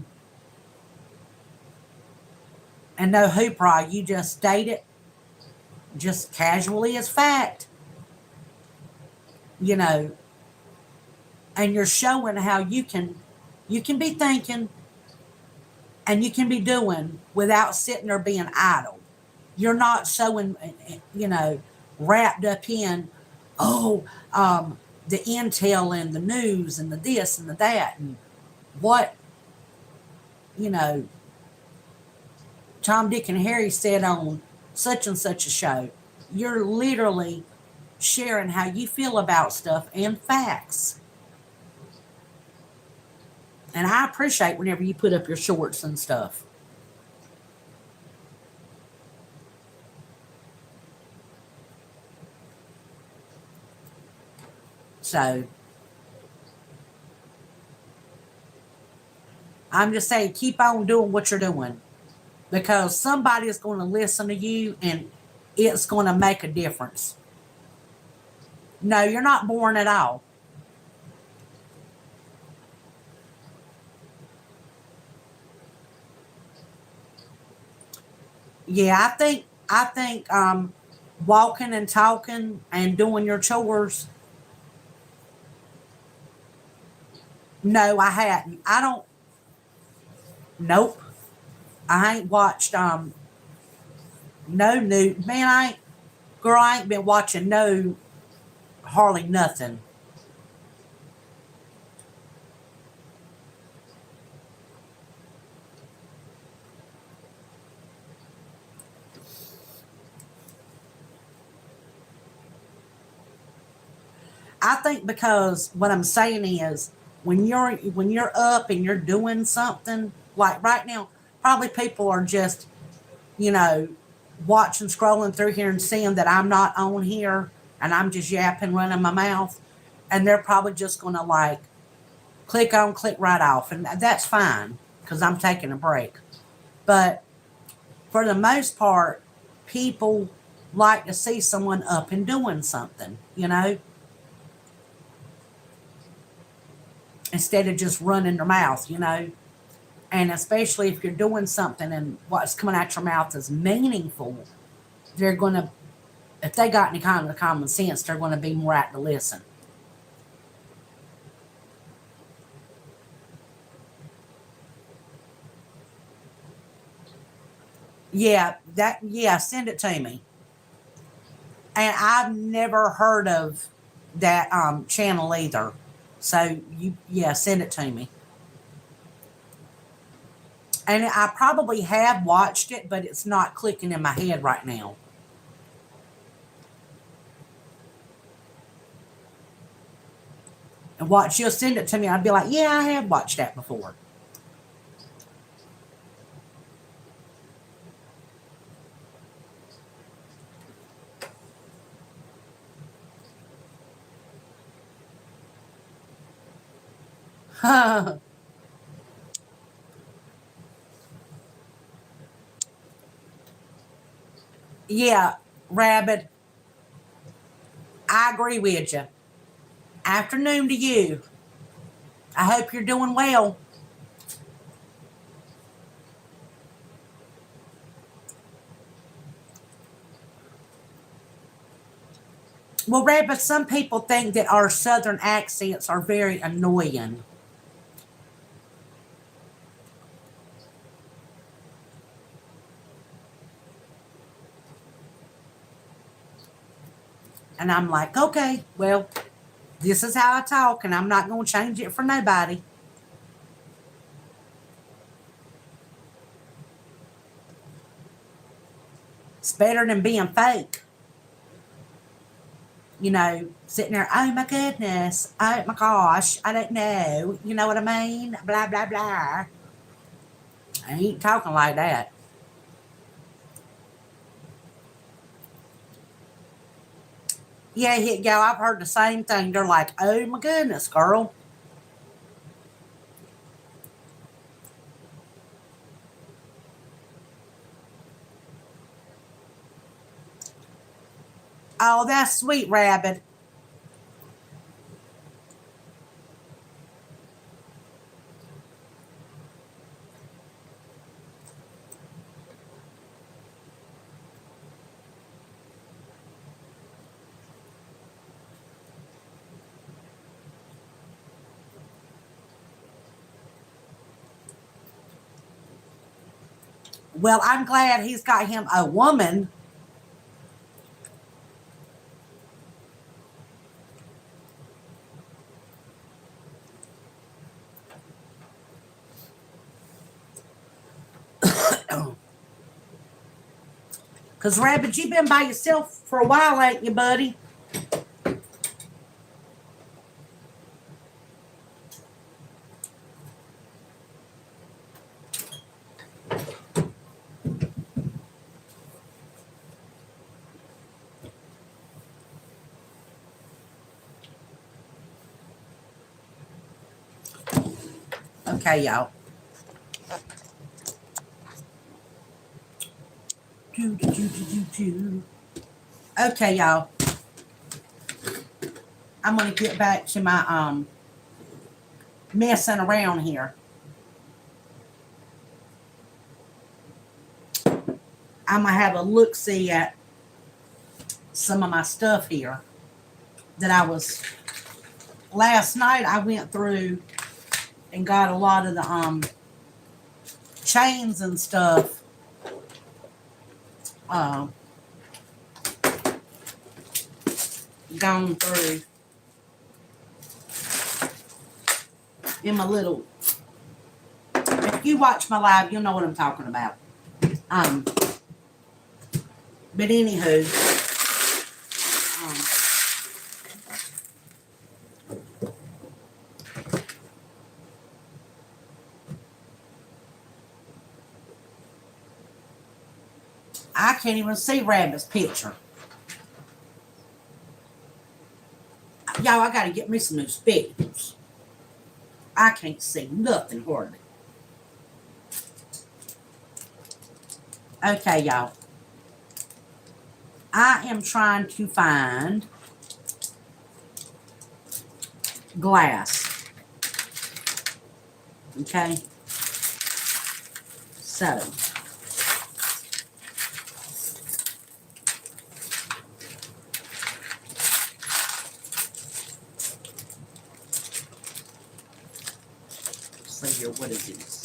S1: and no hoopla. You just state it just casually as fact, and you're showing how you can be thinking and you can be doing without sitting there being idle. You're not so wrapped up in, the intel and the news and the this and the that and what, Tom, Dick, and Harry said on such and such a show. You're literally sharing how you feel about stuff and facts. And I appreciate whenever you put up your shorts and stuff. So I'm just saying, keep on doing what you're doing, because somebody is going to listen to you and it's going to make a difference. No, you're not boring at all. Yeah, I think walking and talking and doing your chores. No, I hadn't. I don't. Nope. I ain't watched no new man. I ain't been watching no hardly nothing. I think because what I'm saying is when you're up and you're doing something like right now, probably people are just you know watching, scrolling through here and seeing that I'm not on here and I'm just yapping, running my mouth, and they're probably just gonna like click on, click right off, and that's fine because I'm taking a break. But for the most part, people like to see someone up and doing something, instead of just running their mouth. And especially if you're doing something and what's coming out your mouth is meaningful, they're going to, if they got any kind of common sense, they're going to be more apt to listen. Yeah, send it to me. And I've never heard of that channel either. So yeah, send it to me. And I probably have watched it, but it's not clicking in my head right now. And what she'll send it to me, I'd be like, yeah, I have watched that before. Yeah, Rabbit, I agree with you. Afternoon to you. I hope you're doing well. Well, Rabbit, some people think that our southern accents are very annoying. And I'm like, okay, well, this is how I talk, and I'm not going to change it for nobody. It's better than being fake. Sitting there, oh my goodness, oh my gosh, I don't know. You know what I mean? Blah, blah, blah. I ain't talking like that. Yeah, hit go. I've heard the same thing. They're like, oh my goodness, girl. Oh, that's sweet, Rabbit. Well, I'm glad he's got him a woman. Because, Rabbit, you've been by yourself for a while, ain't you, buddy? Okay, y'all. Do, do, do, do, do, do. Okay, y'all. I'm going to get back to my messing around here. I'm going to have a look-see at some of my stuff here that I was... Last night I went through and got a lot of the chains and stuff gone through in my little. If you watch my live, you'll know what I'm talking about. But anywho, I can't even see Rabbit's picture. Y'all, I gotta get me some new spectacles. I can't see nothing hardly. Okay, y'all. I am trying to find glass. Okay. So. See here, what is this?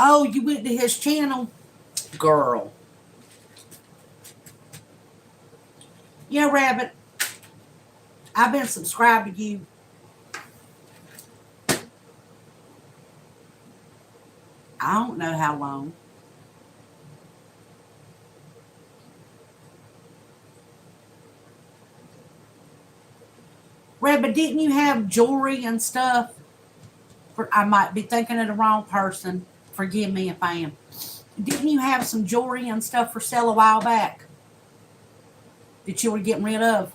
S1: Oh, you went to his channel? Girl. Yeah, Rabbit. I've been subscribed to you. I don't know how long. Rabbit, didn't you have jewelry and stuff? I might be thinking of the wrong person. Forgive me if I am. Didn't you have some jewelry and stuff for sale a while back that you were getting rid of?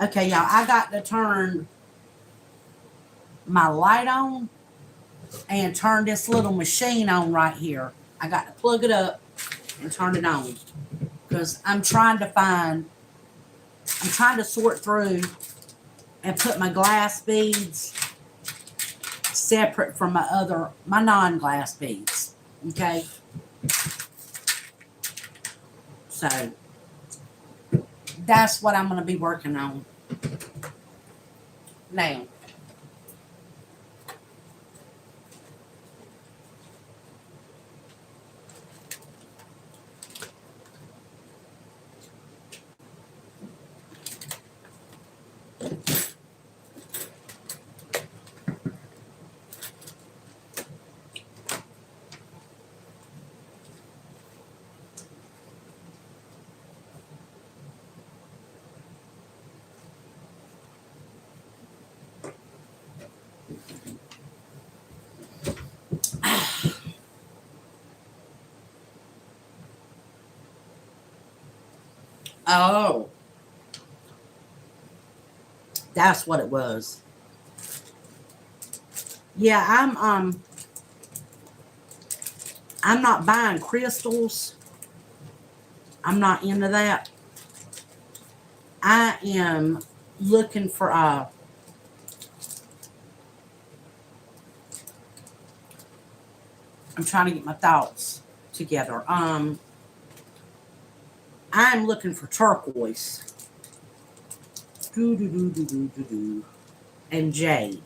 S1: Okay, y'all, I got to turn my light on and turn this little machine on right here. I got to plug it up and turn it on because I'm trying to sort through and put my glass beads separate from my non-glass beads. Okay. So that's what I'm going to be working on now. Oh, that's what it was. Yeah, I'm not buying crystals. I'm not into that. I am looking for I'm trying to get my thoughts together. I'm looking for turquoise. And jade.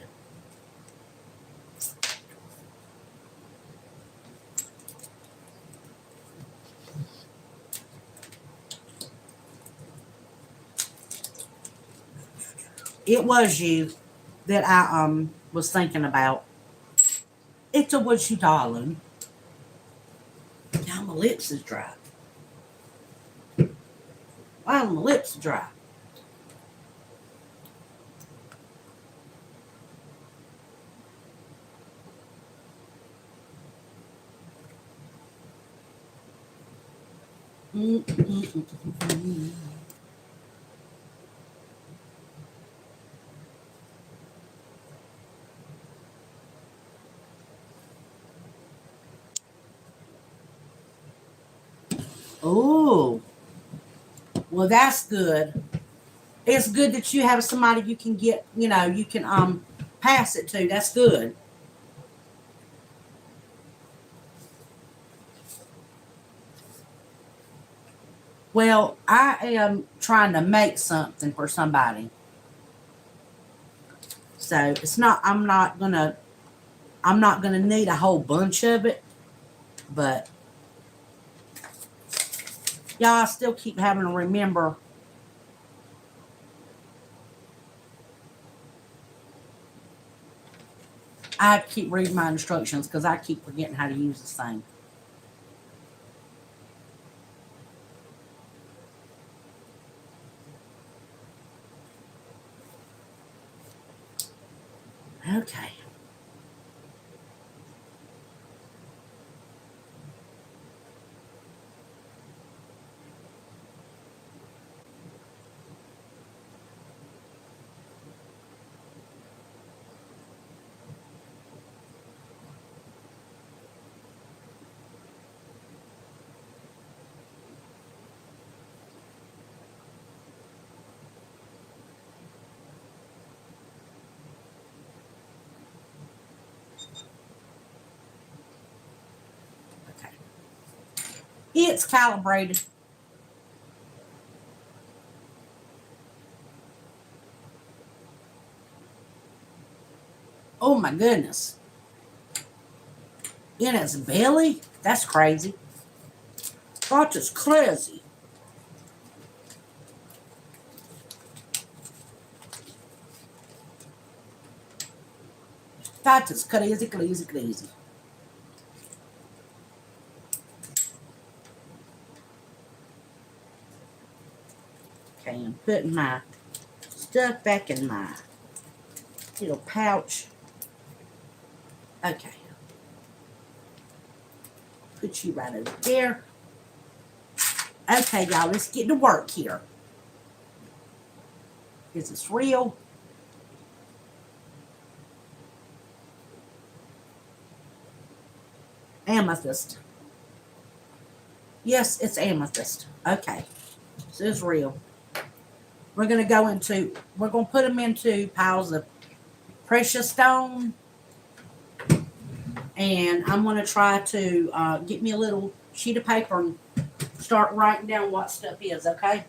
S1: It was you that I was thinking about. It was you, darling. Now my lips is dry. Why are my lips dry? Oh, well, that's good. It's good that you have somebody you can get, you can pass it to. That's good. Well, I am trying to make something for somebody. So it's not I'm not gonna need a whole bunch of it, but y'all I still keep having to remember. I have to keep reading my instructions because I keep forgetting how to use this thing. Okay. Okay. It's calibrated. Oh my goodness. In its belly? That's crazy. That is crazy. That is crazy, crazy, crazy. Okay, I'm putting my stuff back in my little pouch. Okay. Put you right over there. Okay, y'all, let's get to work here. Is this real? Amethyst. Yes, it's amethyst. Okay, so it's real. We're going to put them into piles of precious stone. And I'm going to try to get me a little sheet of paper and start writing down what stuff is, okay?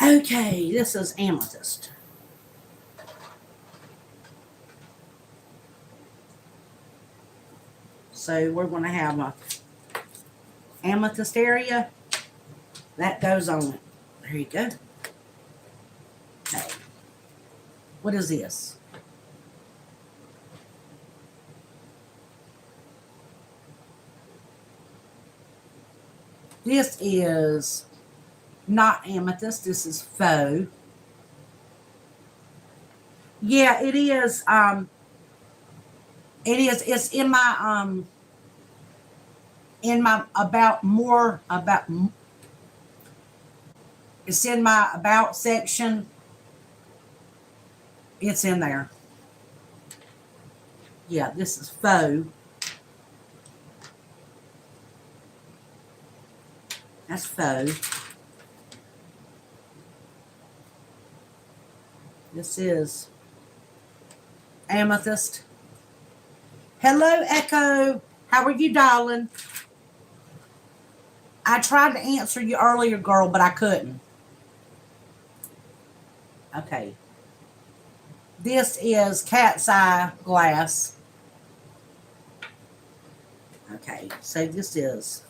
S1: Okay, this is amethyst. So we're going to have a amethyst area that goes on it. There you go. Okay. What is this? This is not amethyst. This is faux. Yeah, it is. It is. It's in my about more about. It's in my about section. It's in there. Yeah, this is faux. That's faux. This is amethyst. Hello, Echo. How are you, darling? I tried to answer you earlier, girl, but I couldn't. Okay. This is cat's eye glass. Okay, so this is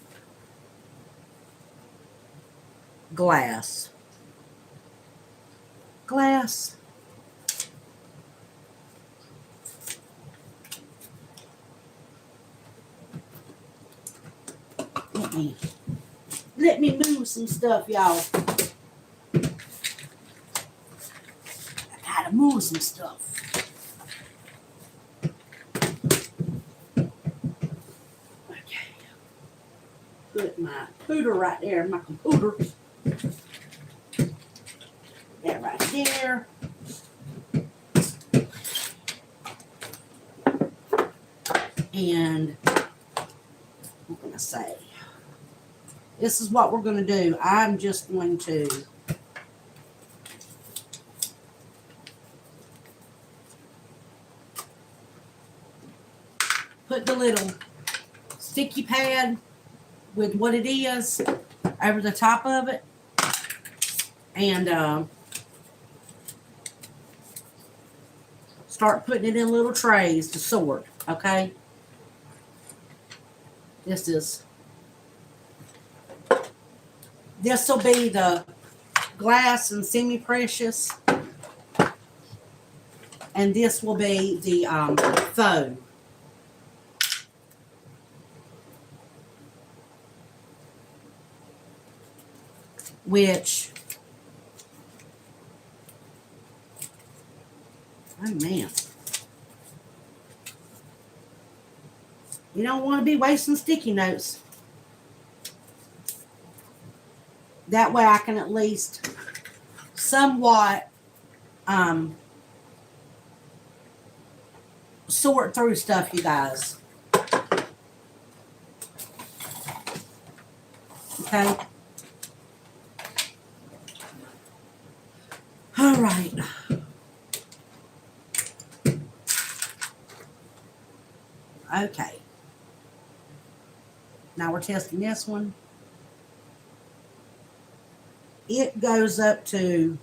S1: glass. Glass. Let me Let me move some stuff, y'all. I gotta move some stuff. Okay. Put my pooter right there in my computer. That right there. And what can I say? This is what we're going to do. I'm just going to put the little sticky pad with what it is over the top of it. And start putting it in little trays to sort, okay? This will be the glass and semi-precious. And this will be the faux. Which, oh man. You don't want to be wasting sticky notes. That way I can at least somewhat sort through stuff, you guys. Okay. All right. Okay. Now we're testing this one. It goes up to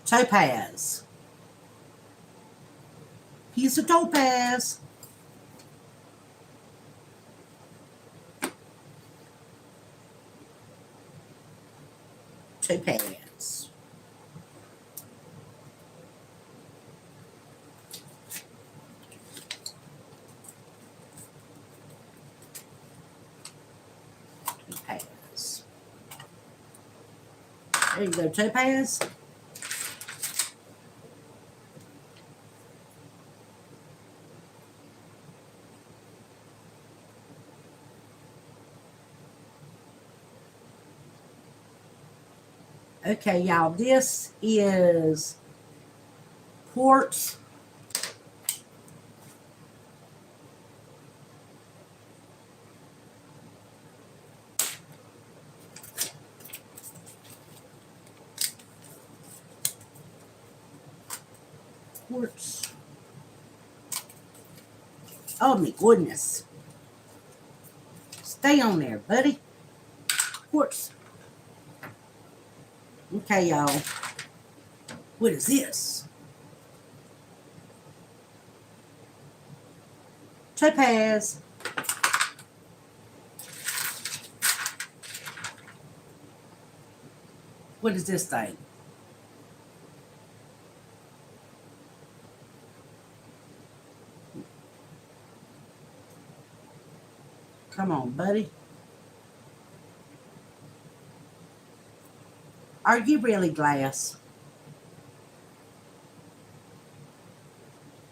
S1: topaz. Piece of topaz. Topaz. Topaz. There you go, topaz. Okay, y'all, this is quartz. Quartz. Oh my goodness. Stay on there, buddy. Quartz. Okay, y'all. What is this? Topaz. What is this thing? Come on, buddy. Are you really glass?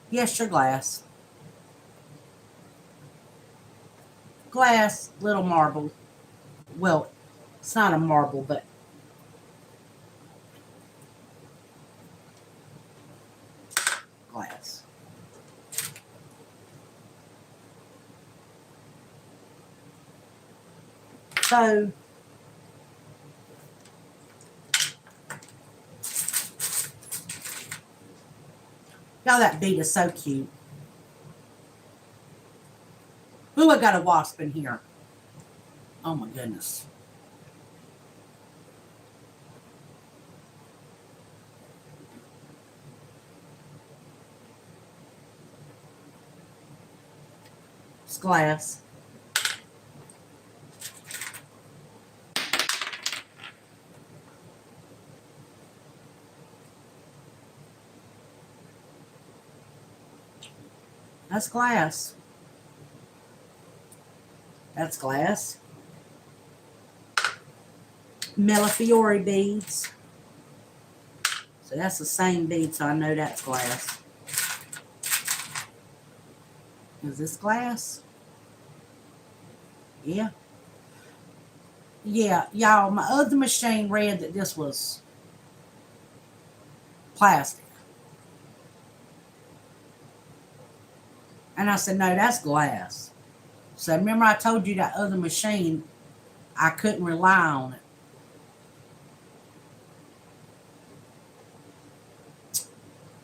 S1: Yes, you're glass. Glass, little marble. Well, it's not a marble, but glass. So, y'all, that bead is so cute. Ooh, I got a wasp in here. Oh my goodness. It's glass. That's glass. That's glass. Melifiori beads. So that's the same bead, so I know that's glass. Is this glass? Yeah. Yeah, y'all, my other machine read that this was plastic. And I said, no, that's glass. So remember I told you that other machine, I couldn't rely on it.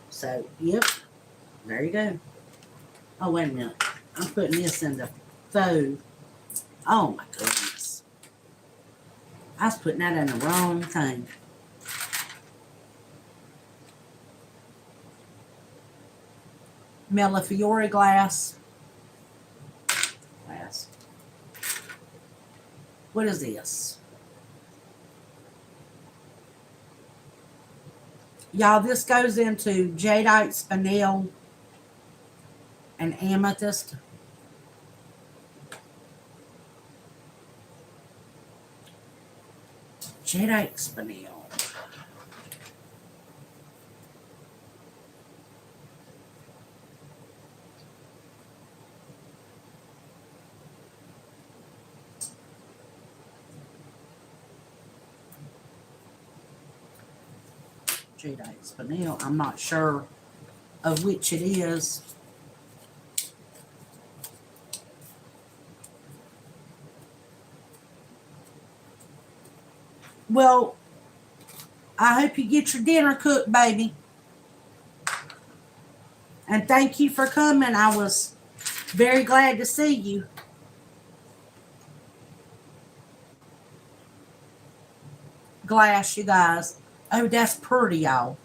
S1: So, yep, there you go. Oh, wait a minute. I'm putting this in the faux. Oh, my goodness. I was putting that in the wrong thing. Melifiori glass. Glass. What is this? Y'all, this goes into jadeite, spinel, and amethyst. Jadeite, spinel. Jadeite, spinel. I'm not sure of which it is. Well, I hope you get your dinner cooked, baby. And thank you for coming. I was very glad to see you. Glass, you guys. Oh, that's pretty, y'all.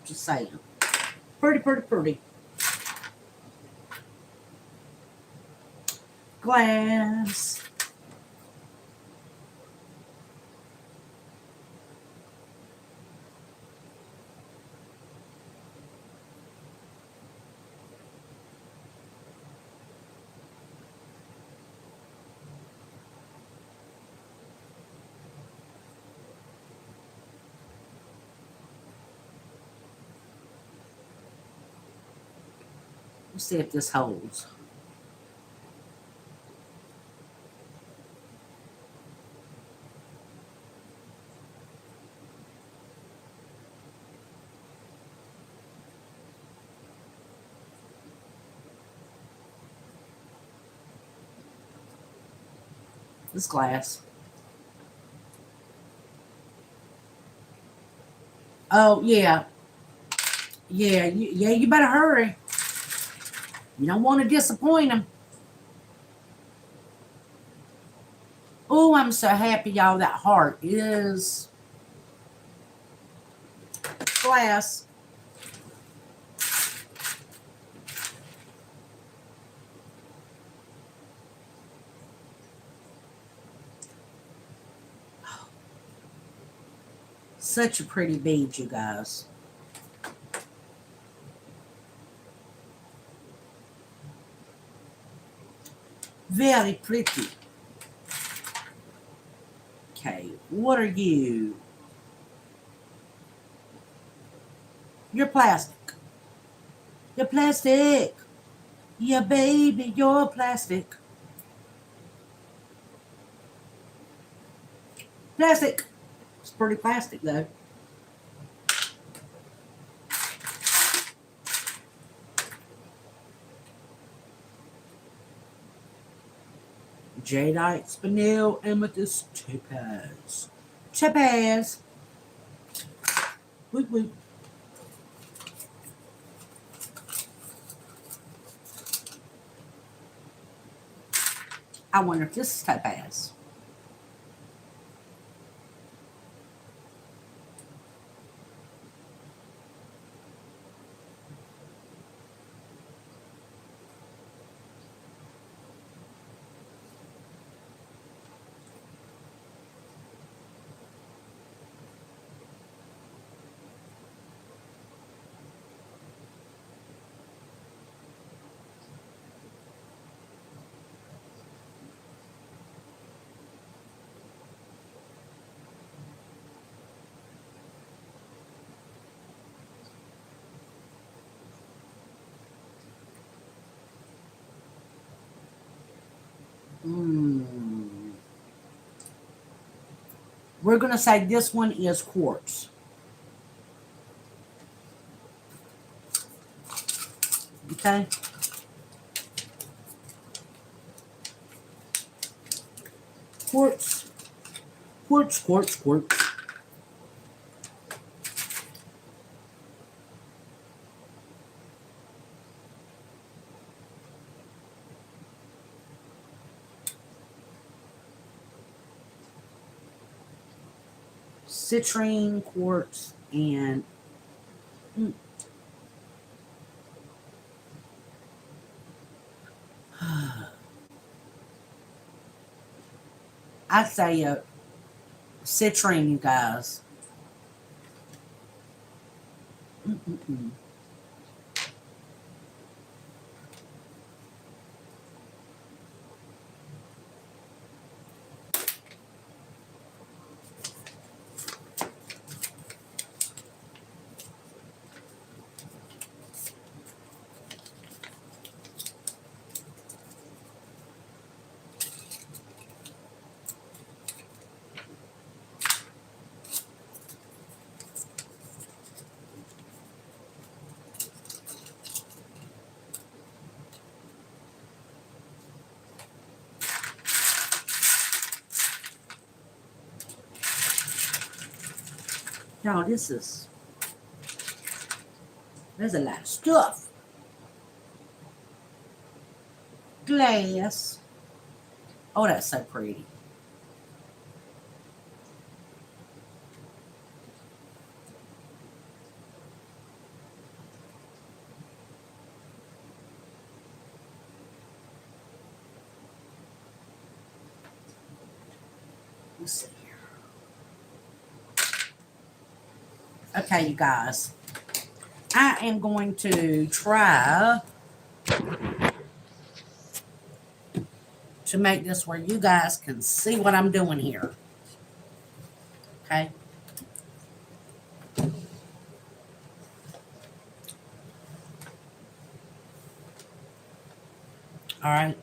S1: Just saying. Pretty, pretty, pretty. Glass. Let's see if this holds. This glass. Oh, yeah. Yeah, you better hurry. You don't want to disappoint them. Oh, I'm so happy, y'all. That heart is glass. Such a pretty bead, you guys. Very pretty. Okay, what are you? You're plastic. You're plastic. Yeah, baby, you're plastic. Plastic. It's pretty plastic, though. Jadeite, spinel, amethyst, topaz. Topaz. Whoop, whoop. I wonder if this is topaz. We're going to say this one is quartz. Okay. Quartz. Quartz, quartz, quartz. Citrine, quartz, and I say citrine, you guys. Mm-mm-mm. Y'all, there's a lot of stuff. Glass. Oh, that's so pretty. Let's see here. Okay, you guys. I am going to try to make this where you guys can see what I'm doing here. Okay. All right.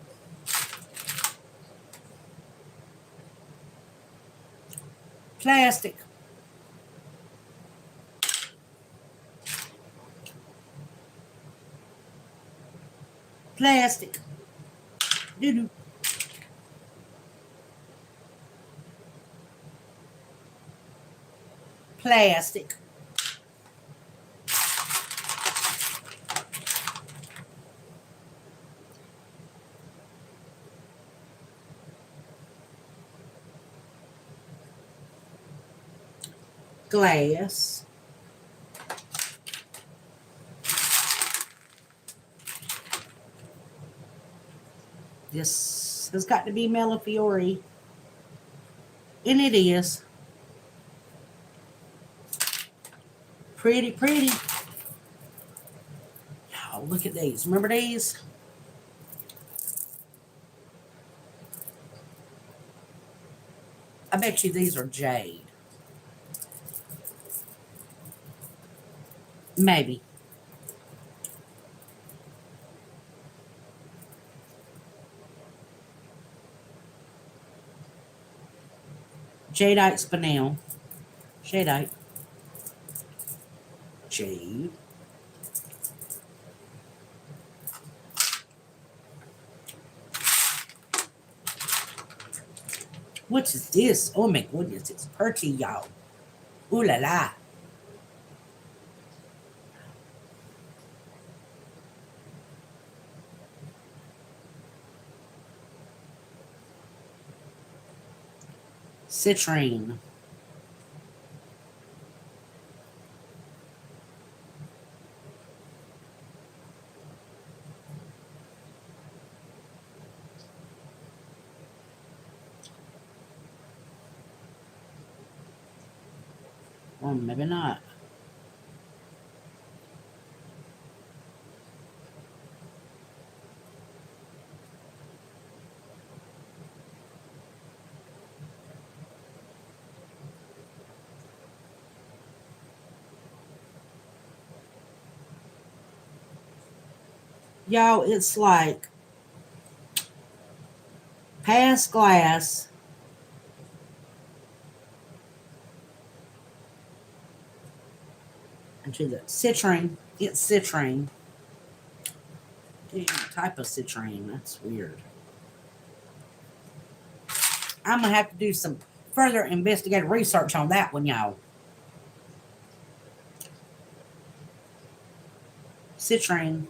S1: Plastic. Plastic. Doo-doo. Plastic. Glass. This has got to be Melifiore. And it is. Pretty, pretty. Oh, look at these. Remember these? I bet you these are jade. Maybe. Jadeite spinel. Jadeite. Jade. What is this? Oh my goodness, it's pretty, y'all. Ooh la la. Citrine. Or maybe not. Y'all, it's like Past glass. Into the citrine. It's citrine. Type of citrine. That's weird. I'm gonna have to do some further investigative research on that one, y'all. Citrine.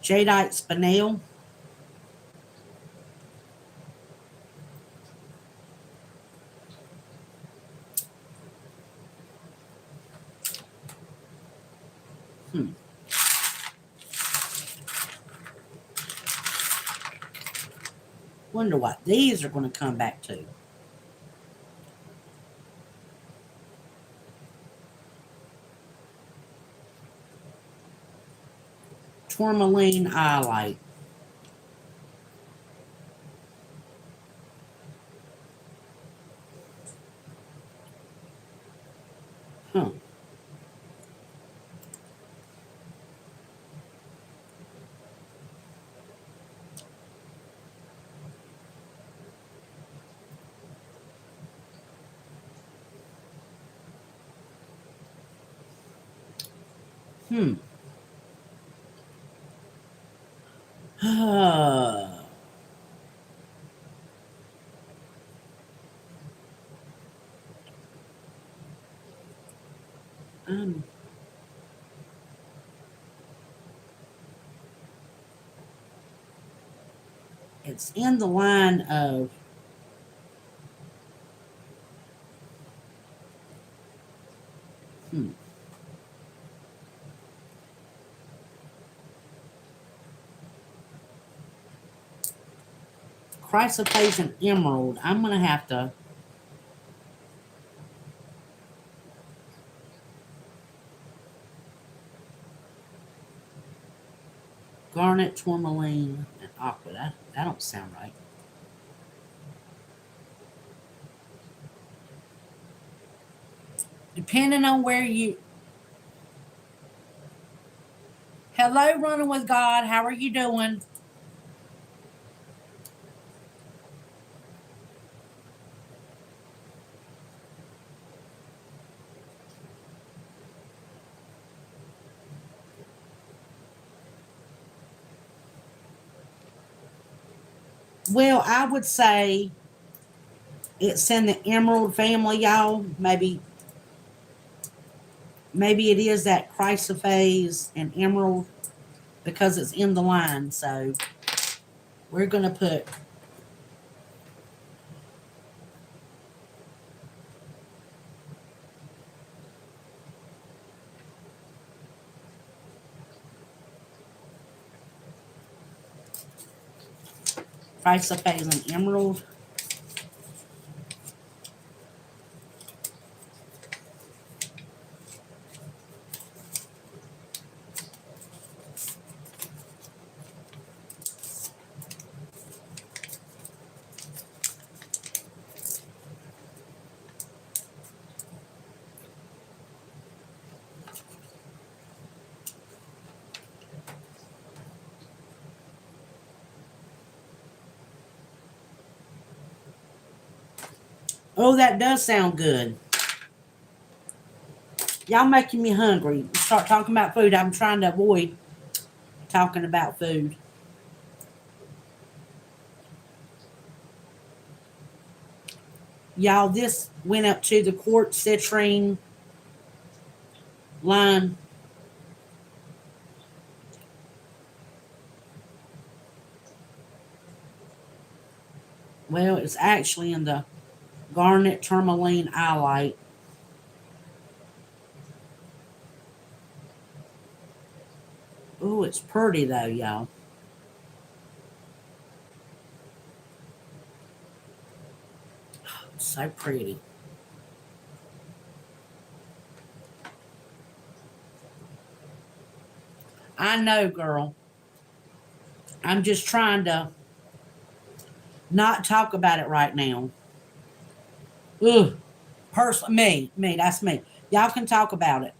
S1: Jadeite spinel. Wonder what these are going to come back to. Tourmaline highlight. Huh. Hmm. um, it's in the line of chrysoprase and emerald. I'm gonna have to garnet, tourmaline, and aqua. That don't sound right. Depending on where you. Hello, running with God. How are you doing? Well, I would say it's in the emerald family, y'all. Maybe it is that chrysoprase and emerald because it's in the line. So we're gonna put chrysoprase and emerald. Oh, that does sound good. Y'all making me hungry. Start talking about food. I'm trying to avoid talking about food. Y'all, this went up to the quartz citrine line. Well, it's actually in the garnet tourmaline highlight. Oh, it's pretty though, y'all. It's so pretty. I know, girl. I'm just trying to not talk about it right now. Ugh. Me, that's me. Y'all can talk about it.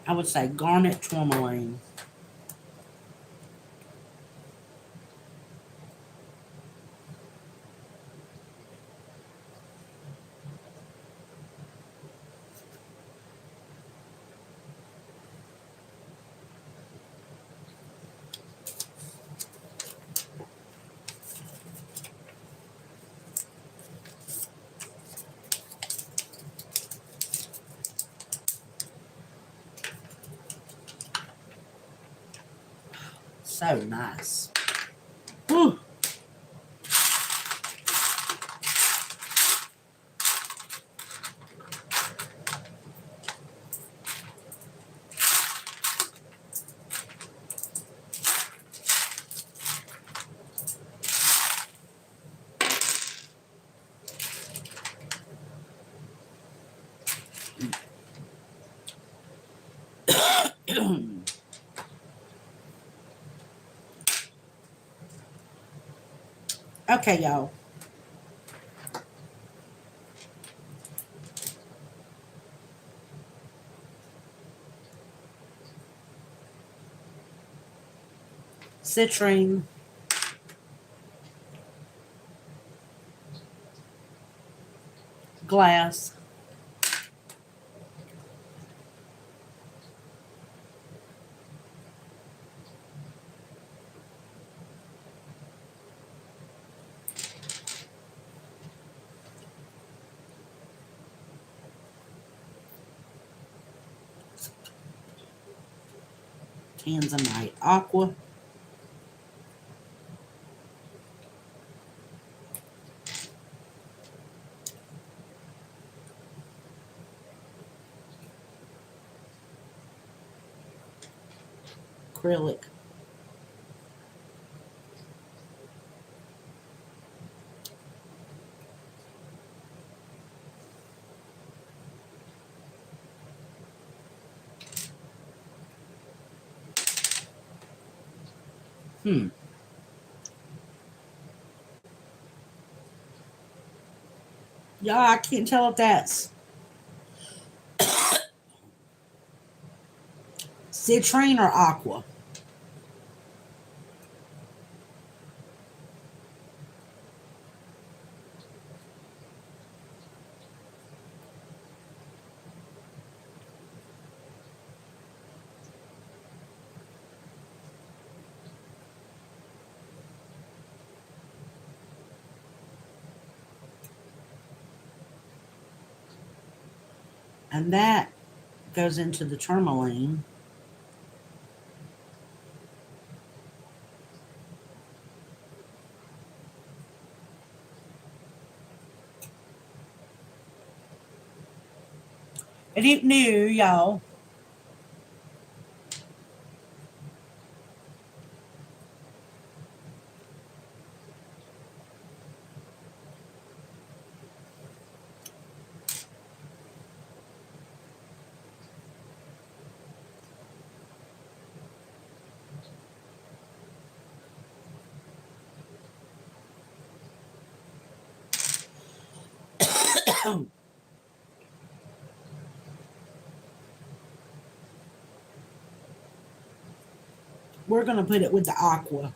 S1: I would say garnet tourmaline. So nice. Whew. Okay, y'all. Citrine, glass, tanzanite, aqua, acrylic. Hmm. Y'all, I can't tell if that's citrine or aqua. And that goes into the tourmaline. It ain't new, y'all. We're going to put it with the aqua.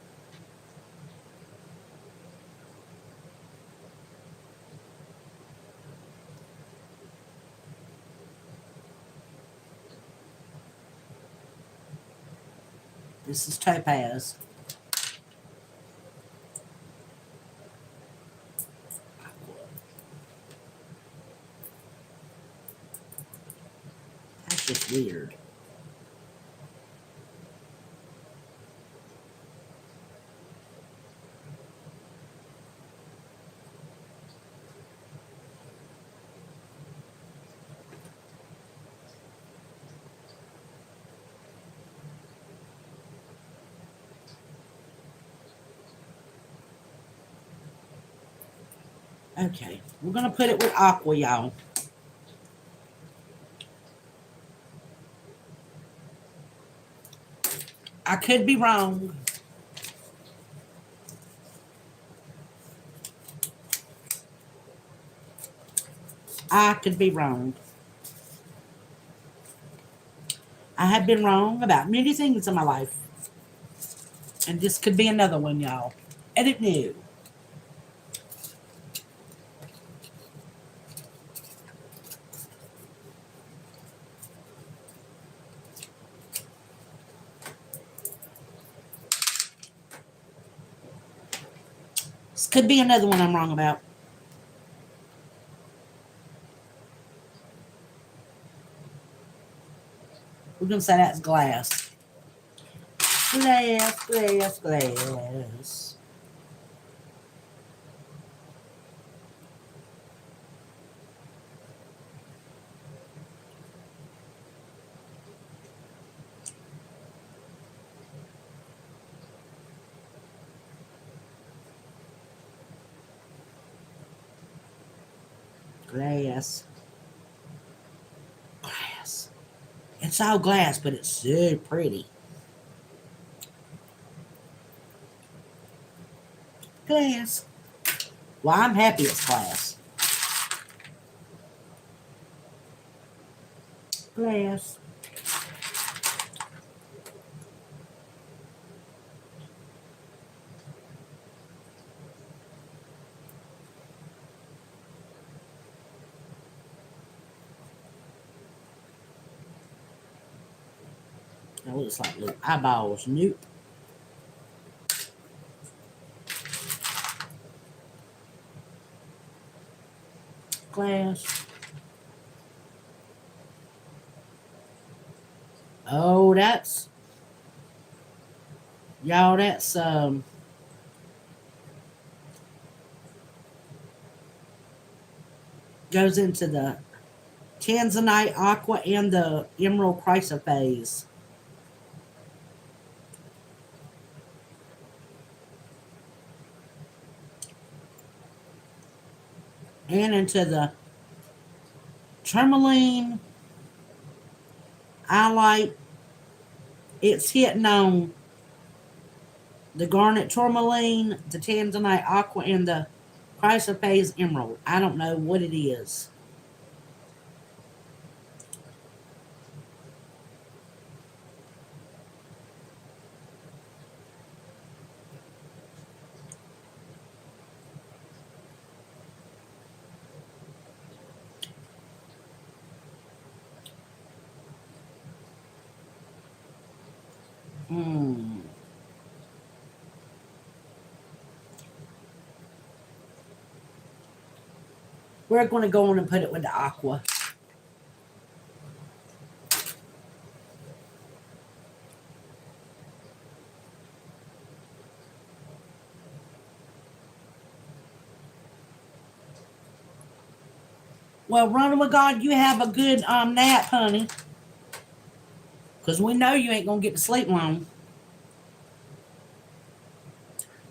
S1: This is topaz. That's just weird. Okay, we're gonna put it with aqua, y'all. I could be wrong. I could be wrong. I have been wrong about many things in my life. And this could be another one, y'all. Edit new. This could be another one I'm wrong about. We're gonna say that's glass. Glass, glass, glass. Glass. Glass. It's all glass, but it's so pretty. Glass. Well, I'm happy it's glass. Glass. That looks like little eyeballs. Nope. Glass. Oh, that's y'all. That's goes into the Tanzanite aqua and the emerald chrysoprase. And into the tourmaline. I like it's hitting on the garnet tourmaline, the Tanzanite aqua, and the chrysoprase emerald. I don't know what it is. Hmm. We're going to go on and put it with the aqua. Well, running with God, you have a good nap, honey. Because we know you ain't going to get to sleep long.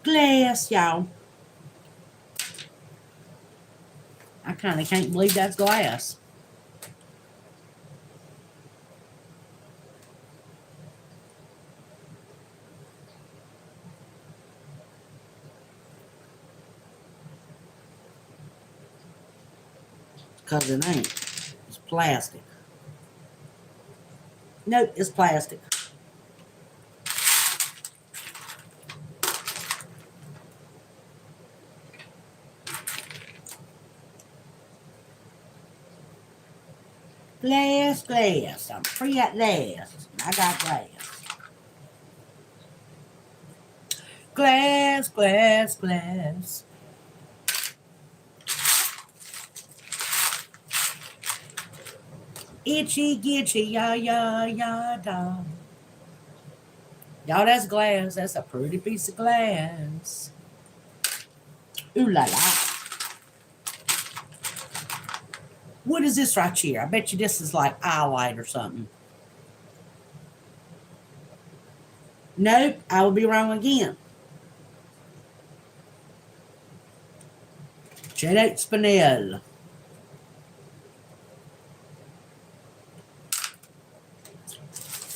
S1: Glass, y'all. I kind of can't believe that's glass. Because it ain't. It's plastic. Nope, it's plastic. Glass, glass. I'm free at last. I got glass. Glass, glass, glass. Itchy, gitchy, ya, ya, ya, da. Y'all, that's glass. That's a pretty piece of glass. Ooh la la. What is this right here? I bet you this is like highlight or something. Nope, I will be wrong again. Chit spinel.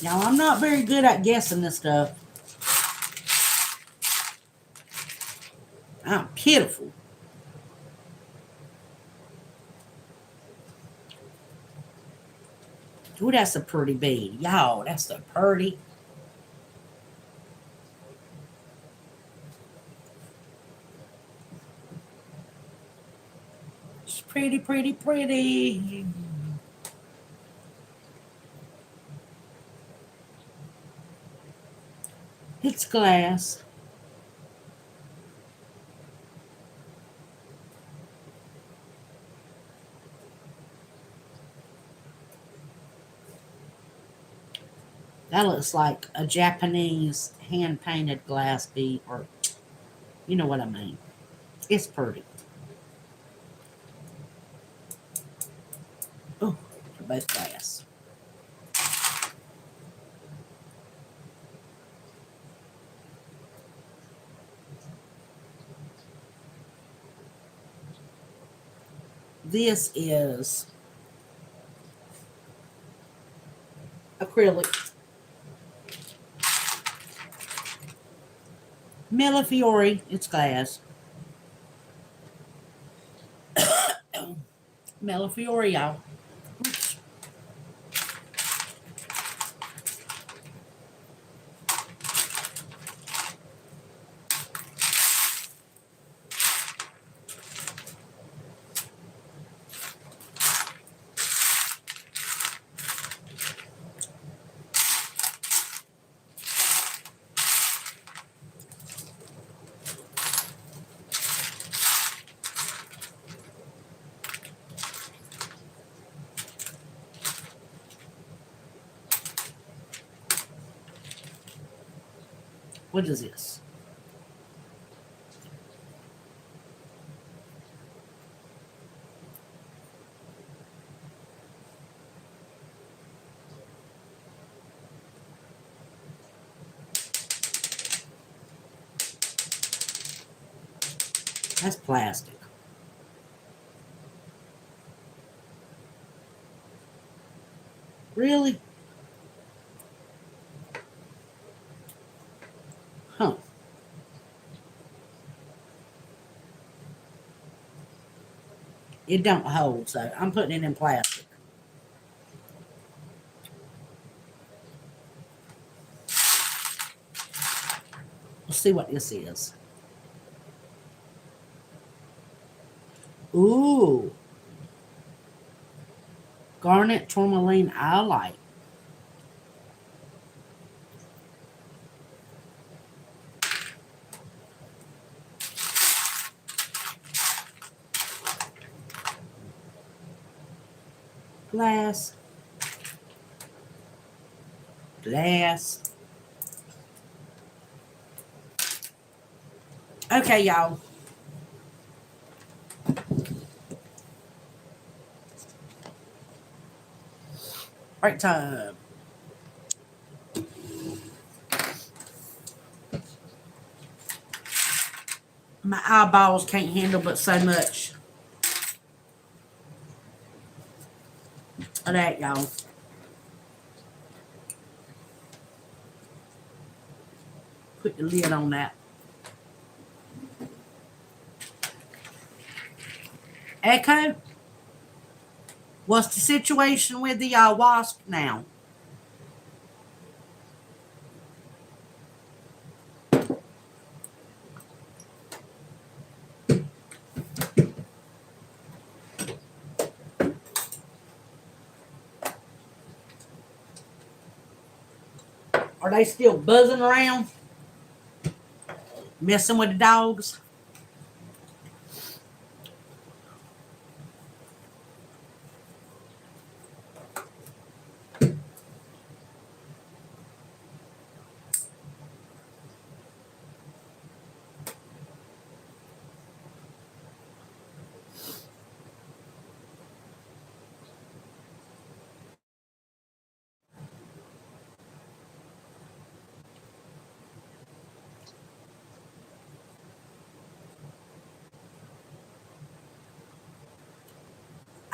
S1: Now, I'm not very good at guessing this stuff. I'm pitiful. Ooh, that's a pretty bead. Y'all, that's so pretty. It's pretty, pretty, pretty. It's glass. That looks like a Japanese hand painted glass bead, or you know what I mean. It's pretty. Oh, they're both glass. This is acrylic. Millefiori, it's glass. Millefiori, y'all. What is this? That's plastic. Really? Huh. It don't hold, so I'm putting it in plastic. Let's see what this is. Ooh. Garnet tourmaline light. Glass. Glass. Okay, y'all. Break time. My eyeballs can't handle but so much of that, y'all. Put the lid on that. Echo, what's the situation with the wasp now? Are they still buzzing around? Messing with the dogs?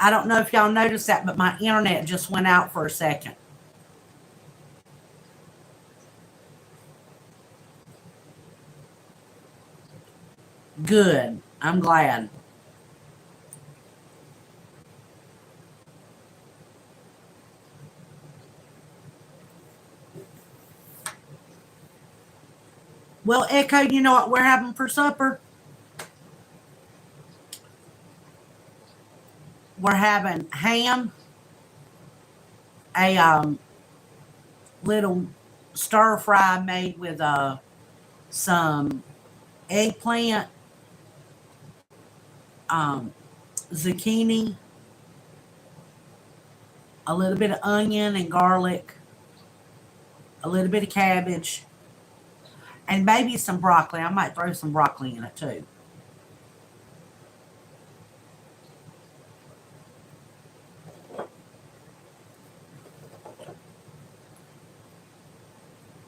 S1: I don't know if y'all noticed that, but my internet just went out for a second. Good. I'm glad. Well, Echo, you know what we're having for supper? We're having ham, a little stir fry made with some eggplant, um, zucchini, a little bit of onion and garlic, a little bit of cabbage, and maybe some broccoli. I might throw some broccoli in it too.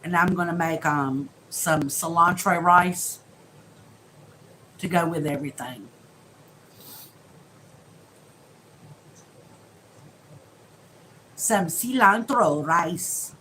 S1: And I'm going to make some cilantro rice to go with everything. Some cilantro rice.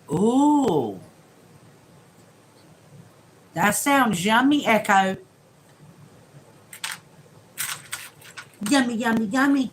S1: Ooh, that sounds yummy, Echo. Yummy, yummy, yummy.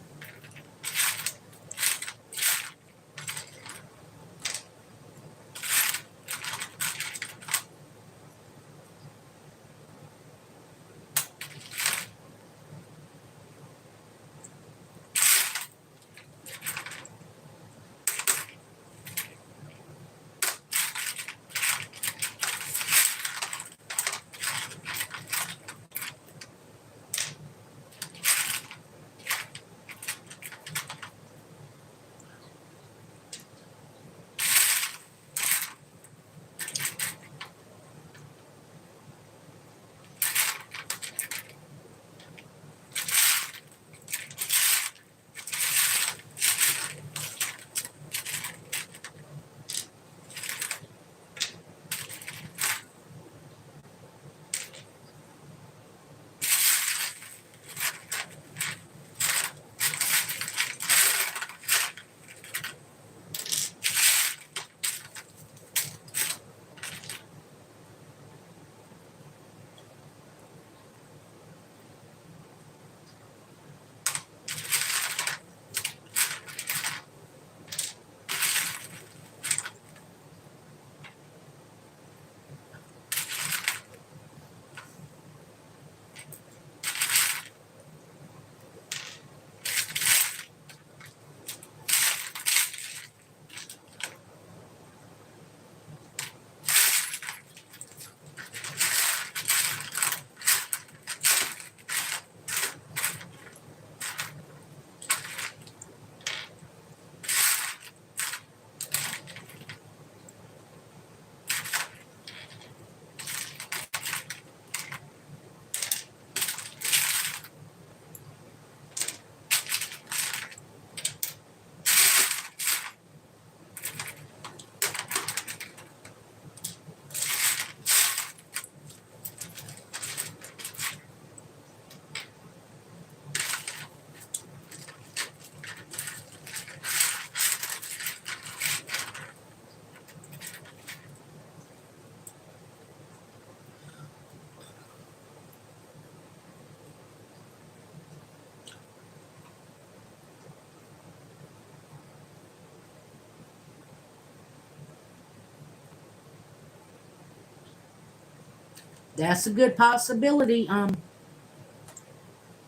S1: That's a good possibility,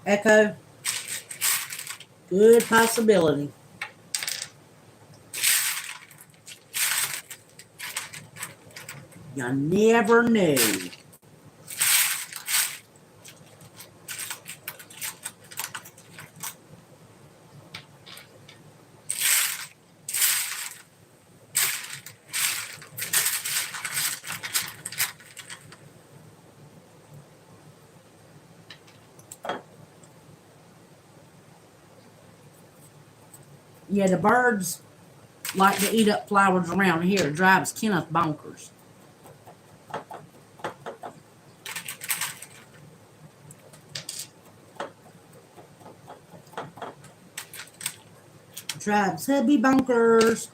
S1: Echo. Good possibility. You never knew. Yeah, the birds like to eat up flowers around here. It drives Kenneth bonkers. Drives hubby bonkers.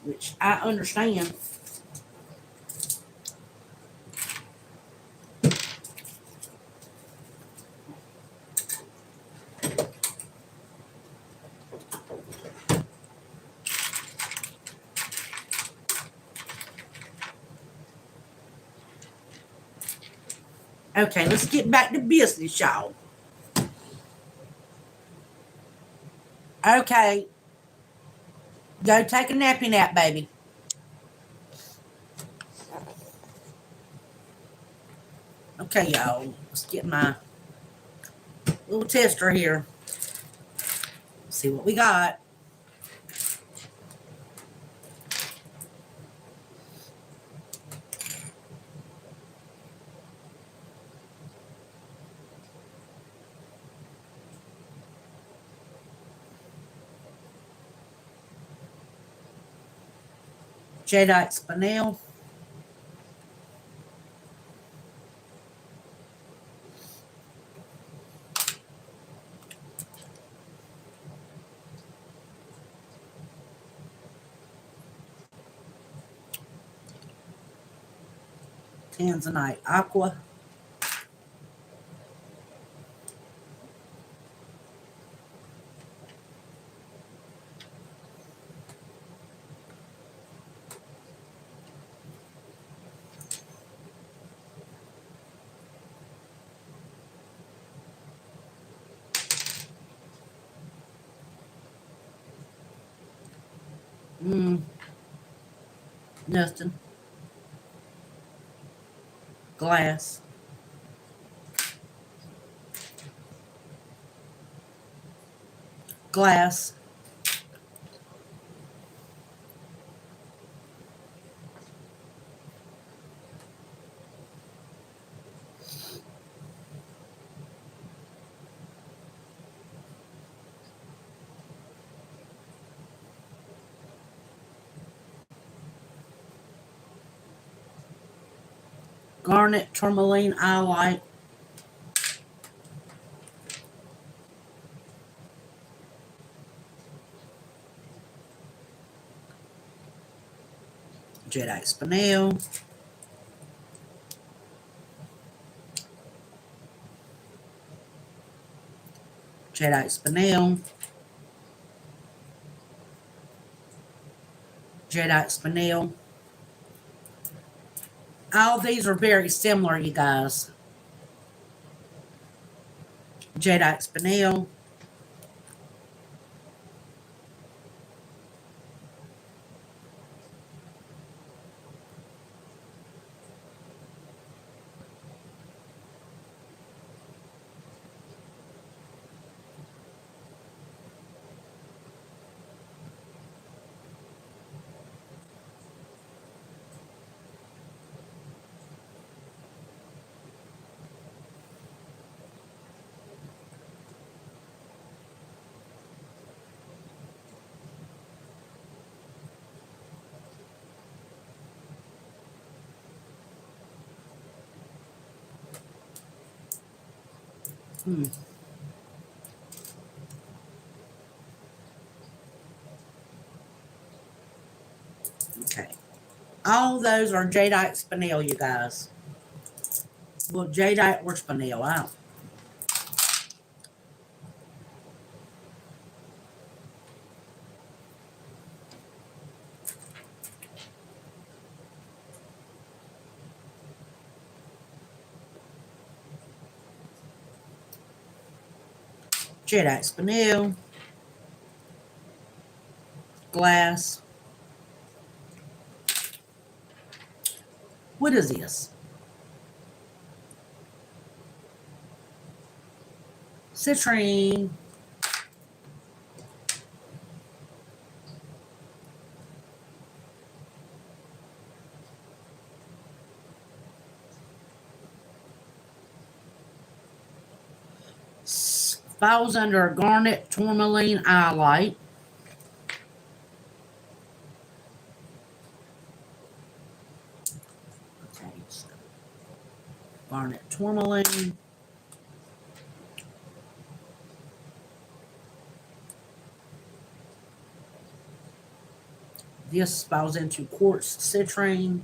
S1: Which I understand. Okay, let's get back to business, y'all. Okay, go take a nappy nap, baby. Okay, y'all. Let's get my little tester here. See what we got. Jadeite spinel. Tanzanite aqua. Nothing. Glass. Glass. Garnet tourmaline iolite. Jadeite spinel. Jadeite spinel. Jadeite spinel. All these are very similar, you guys. Jadeite spinel. Okay. All those are jadeite spinel, you guys. Well, jadeite or spinel, I don't. Jadeite spinel, glass. What is this? Citrine. Falls under a garnet tourmaline eye light. Okay, so garnet tourmaline. This falls into quartz citrine.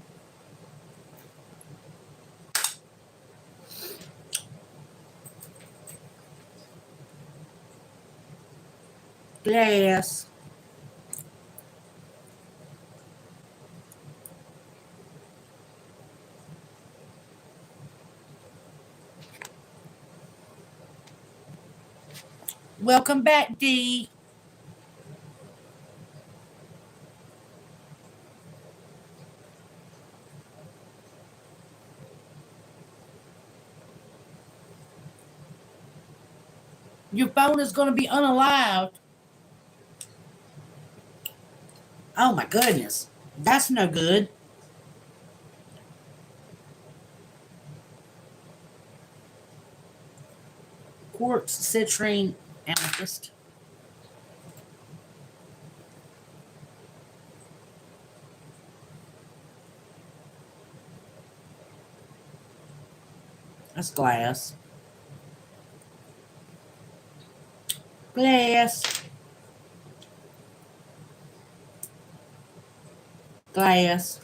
S1: Glass. Welcome back, Dee. Your phone is going to be unallowed. Oh my goodness. That's no good. Quartz, citrine, amethyst. That's glass. Glass. Glass.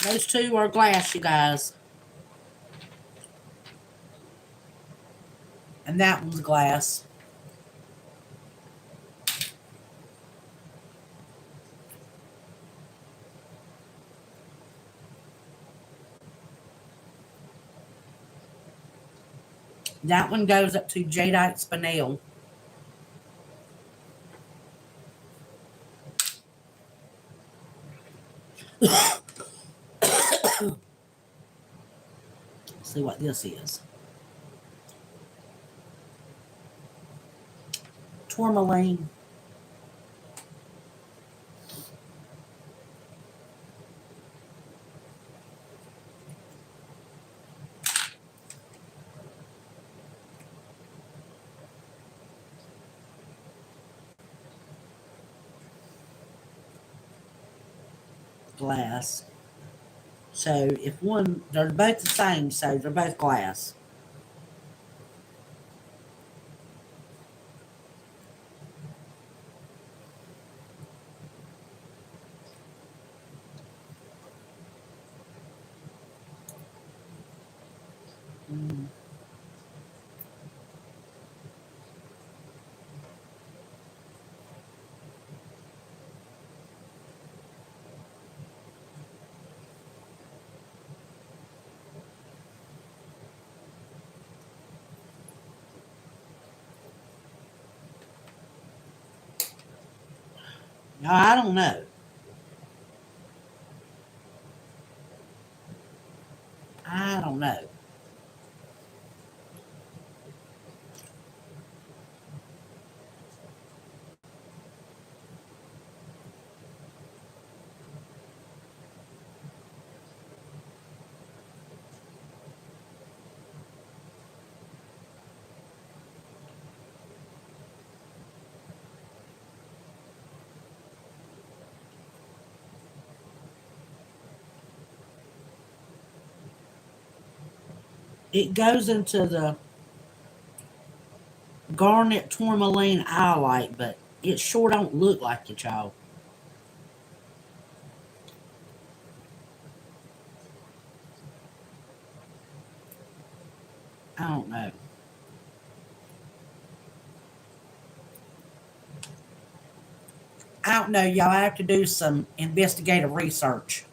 S1: Those two are glass, you guys. And that one's glass. That one goes up to jadeite spinel. See what this is. Tourmaline. Glass. So if one, they're both the same, so they're both glass. Mm. No, I don't know. I don't know. It goes into the garnet tourmaline eye light, but it sure don't look like it, y'all. I don't know. I don't know, y'all. I have to do some investigative research.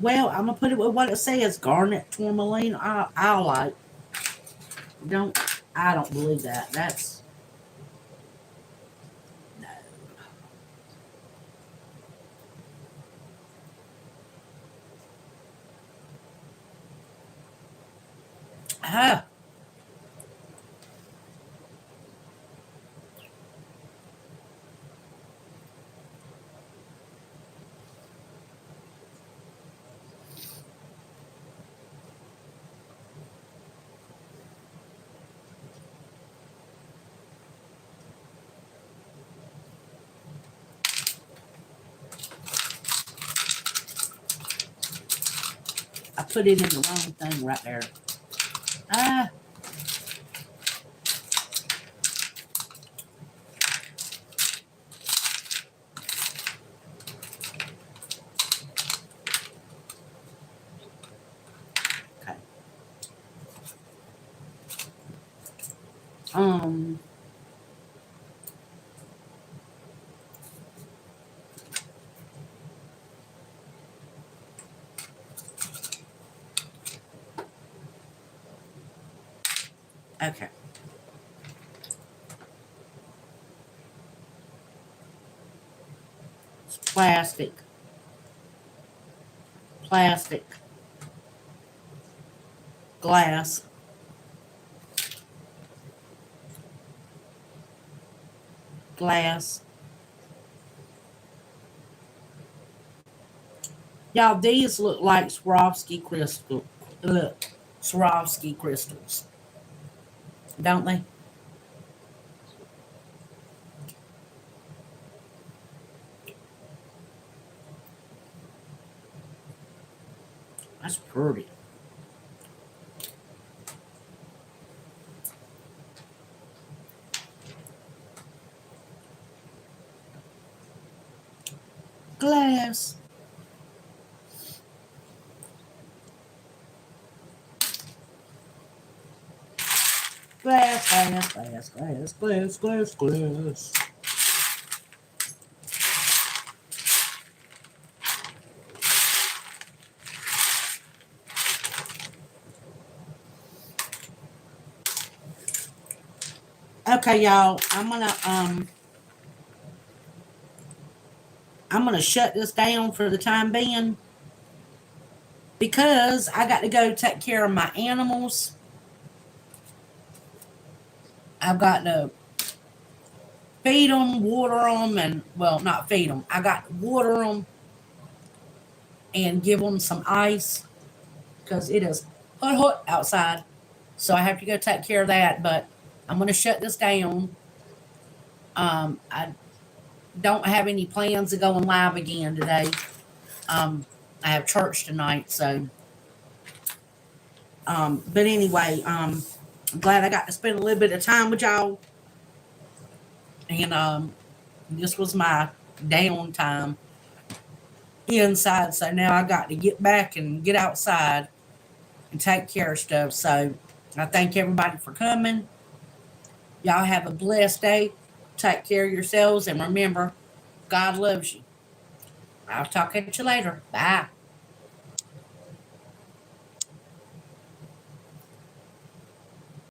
S1: Well, I'm gonna put it with what it says: garnet tourmaline. I like. Don't. I don't believe that. That's no. Ah, I put it in the wrong thing right there. Ah, okay. Um. Okay. It's plastic. Plastic. Glass. Glass. Y'all, these look like Swarovski crystal. Look, Swarovski crystals, don't they? That's pretty. Glass. Glass, glass, glass, glass, glass, glass, glass. Okay, y'all. I'm gonna shut this down for the time being because I got to go take care of my animals. I've got to feed them, water them, and well, not feed them. I got to water them and give them some ice because it is hot, hot outside. So I have to go take care of that. But I'm gonna shut this down. I don't have any plans of going live again today. I have church tonight, so but anyway, I'm glad I got to spend a little bit of time with y'all, and this was my downtime inside. So now I got to get back and get outside and take care of stuff. So I thank everybody for coming. Y'all have a blessed day. Take care of yourselves, and remember, God loves you. I'll talk at you later. Bye.